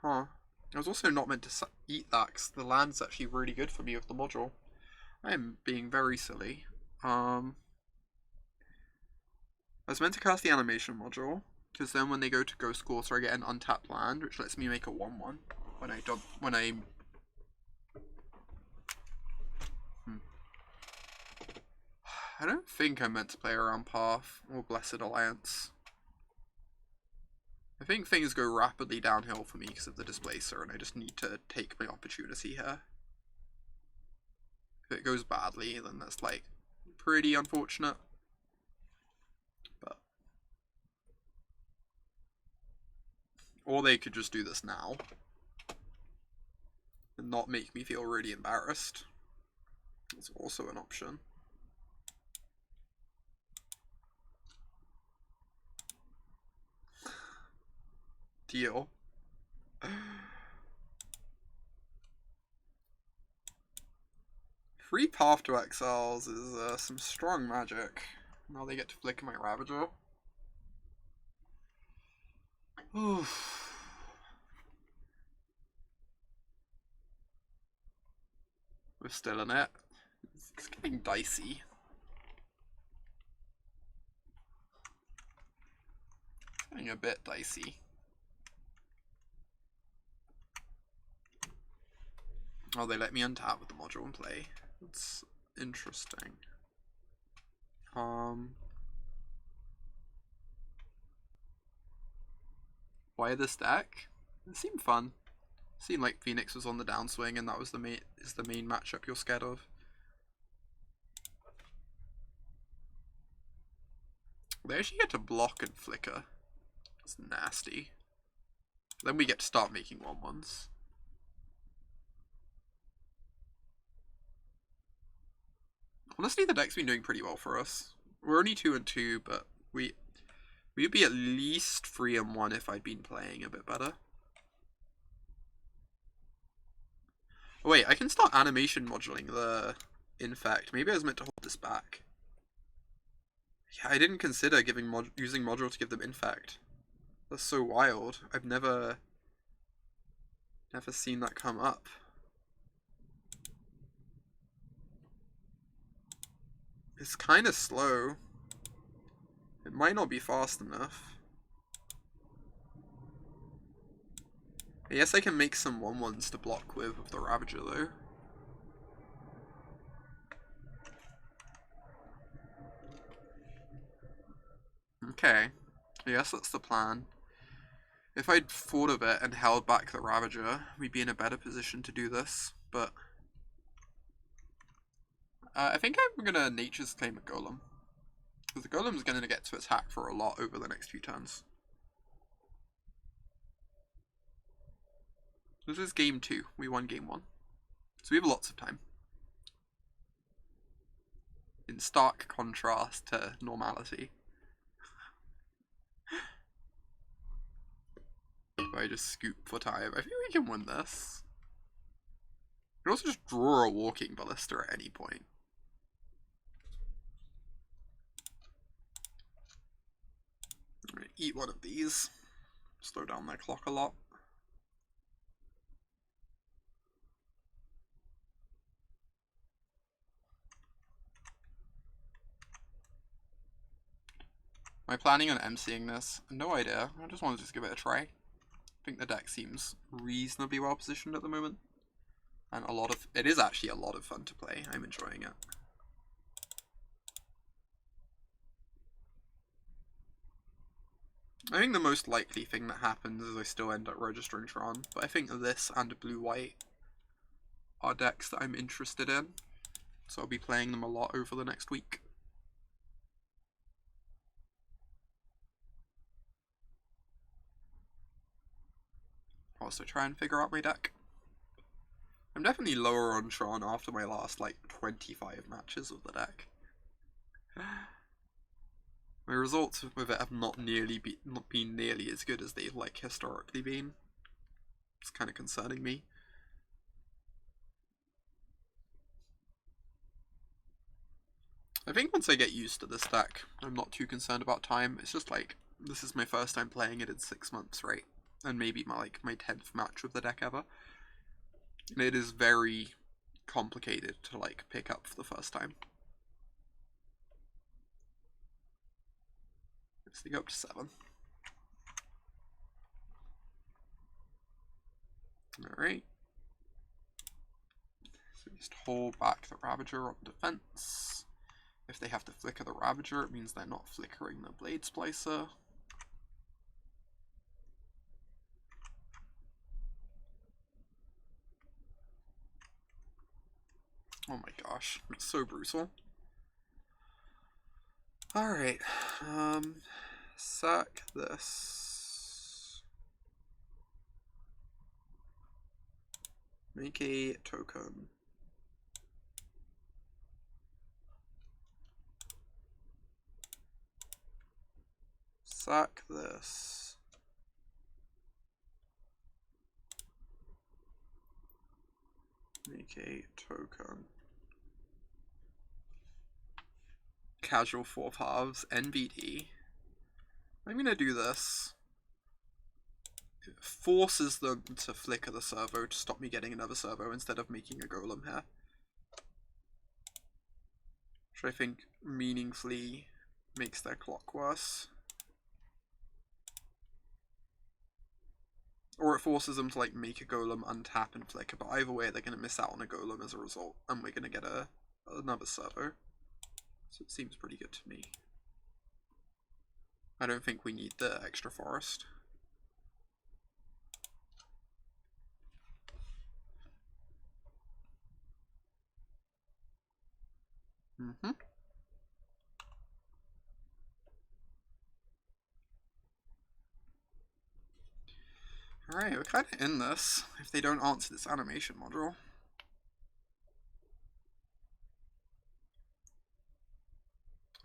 S1: Huh. I was also not meant to eat that because the land's actually really good for me with the module. I am being very silly. I was meant to cast the animation module, because then when they go to Ghost Quarter I get an untapped land, which lets me make a 1/1 when I I don't think I'm meant to play around Path or Blessed Alliance. I think things go rapidly downhill for me because of the Displacer, and I just need to take my opportunity here. If it goes badly, then that's like pretty unfortunate. But or they could just do this now and not make me feel really embarrassed. That's also an option. Deal. Free Path to Exiles is some strong magic. Now they get to flicker my Ravager. Oof. We're still in it. It's getting dicey. It's getting a bit dicey. Oh, they let me untap with the module and play. That's interesting. Why this deck? It seemed fun. It seemed like Phoenix was on the downswing, and that was the main matchup you're scared of. They actually get to block and flicker. That's nasty. Then we get to start making 1/1s. Honestly, the deck's been doing pretty well for us. We're only 2-2, but we'd be at least 3-1 if I'd been playing a bit better. Oh wait, I can start animation moduling the Infect. Maybe I was meant to hold this back. Yeah, I didn't consider using module to give them Infect. That's so wild. I've never seen that come up. It's kind of slow. It might not be fast enough. Yes, I can make some 1/1s to block with the Ravager though. Okay. Yes, that's the plan. If I'd thought of it and held back the Ravager, we'd be in a better position to do this, but I think I'm gonna Nature's Claim a Golem. Because the Golem's gonna get to attack for a lot over the next few turns. This is game 2. We won game 1. So we have lots of time. In stark contrast to normality. If I just scoop for time, I think we can win this. We can also just draw a Walking Ballista at any point. I'm gonna eat one of these. Slow down my clock a lot. Am I planning on MCing this? No idea. I just want to give it a try. I think the deck seems reasonably well positioned at the moment. And it is actually a lot of fun to play. I'm enjoying it. I think the most likely thing that happens is I still end up registering Tron, but I think this and blue-white are decks that I'm interested in, so I'll be playing them a lot over the next week. Also try and figure out my deck. I'm definitely lower on Tron after my last like 25 matches of the deck. My results with it have not been nearly as good as they've like historically been. It's kind of concerning me. I think once I get used to this deck, I'm not too concerned about time. It's just like, this is my first time playing it in 6 months, right? and maybe my 10th match with the deck ever. And it is very complicated to like pick up for the first time. Let's go up to 7. Alright. So just hold back the Ravager on defense. If they have to flicker the Ravager, it means they're not flickering the Blade Splicer. Oh my gosh, it's so brutal. Alright, sack this. Make a token. Sack this. Make a token. Casual 4 halves, NBD. I'm gonna do this. It forces them to flicker the servo to stop me getting another servo instead of making a golem here. Which I think meaningfully makes their clock worse. Or it forces them to like make a golem, untap and flicker, but either way they're gonna miss out on a golem as a result, and we're gonna get another servo. So it seems pretty good to me. I don't think we need the extra forest. Alright, we're kind of in this if they don't answer this animation module.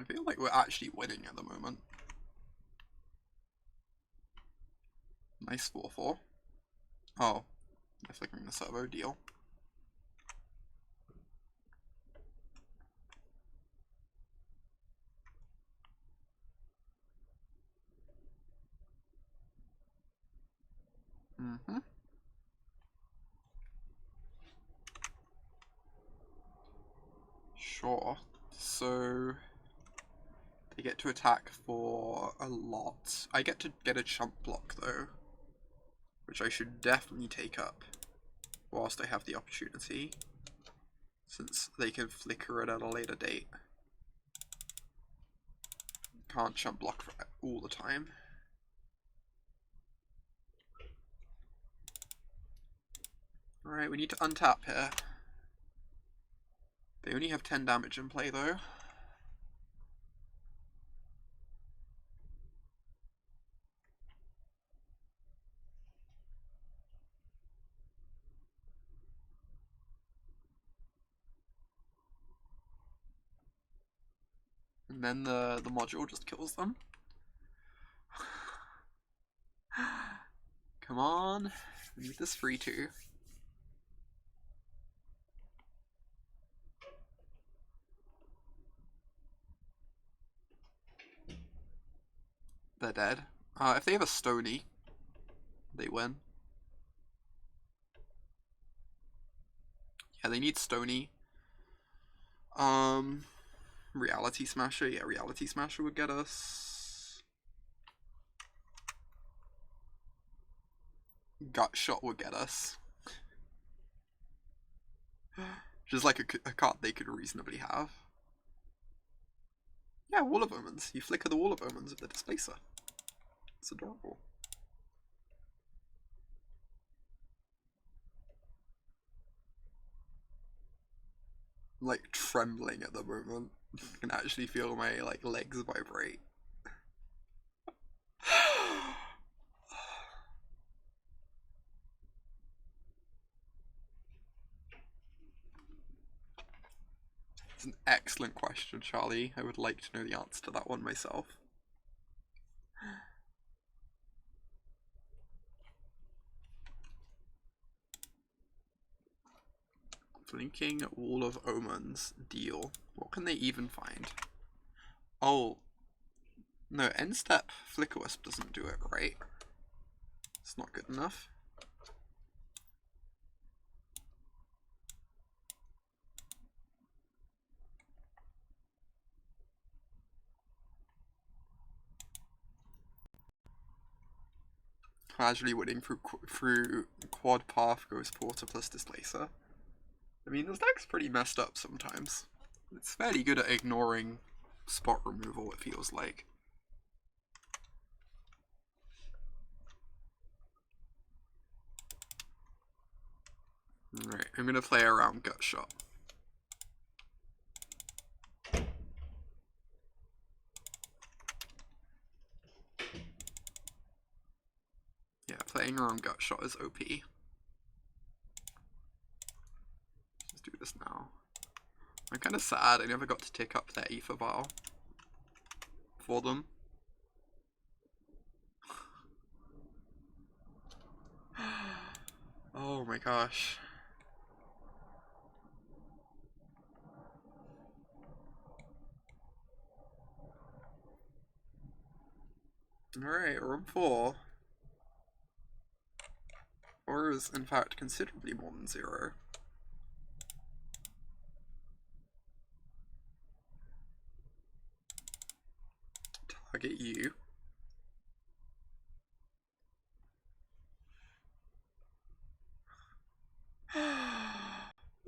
S1: I feel like we're actually winning at the moment. Nice 4-4. Oh, they're flickering the servo, deal. Sure. So they get to attack for a lot. I get to get a chump block though, which I should definitely take up whilst I have the opportunity, since they can flicker it at a later date. Can't chump block for all the time. Alright, we need to untap here. They only have 10 damage in play though. And then the module just kills them. Come on, we need this free too. They're dead. If they have a Stony, they win. Yeah, they need Stony. Reality Smasher. Yeah, Reality Smasher would get us. Gut Shot would get us. Just like a card they could reasonably have. Yeah, Wall of Omens. You flicker the Wall of Omens with the Displacer. It's adorable. I'm like trembling at the moment. I can actually feel my like legs vibrate. It's an excellent question, Charlie. I would like to know the answer to that one myself. Blinking Wall of Omens, deal. What can they even find? Oh, no, End Step Flicker Wisp doesn't do it, right? It's not good enough. Casually winning through quad path, Ghost Porter plus Displacer. I mean, this deck's pretty messed up sometimes. It's fairly good at ignoring spot removal, it feels like. Alright, I'm gonna play around Gut Shot. Yeah, playing around Gut Shot is OP. Let's do this now. I'm kind of sad I never got to tick up their Aether Vial for them. Oh my gosh. Alright, room 4. 4 is in fact considerably more than 0. Target you.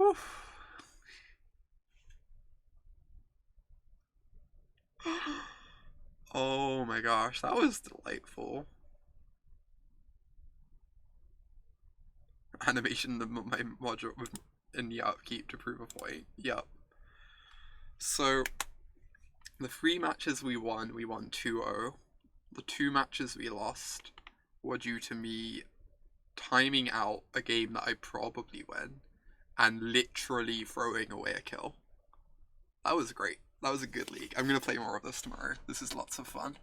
S1: Oof. Oh my gosh, that was delightful. Animation of my module in the upkeep to prove a point. Yep. So, the 3 matches we won 2-0. The 2 matches we lost were due to me timing out a game that I probably win and literally throwing away a kill. That was great. That was a good league. I'm going to play more of this tomorrow. This is lots of fun.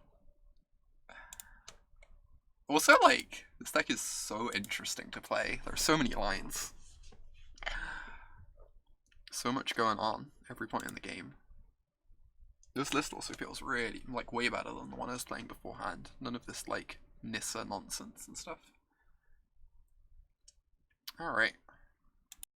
S1: Also, like, this deck is so interesting to play. There are so many lines. So much going on every point in the game. This list also feels really, like, way better than the one I was playing beforehand. None of this, like, Nissa nonsense and stuff. Alright.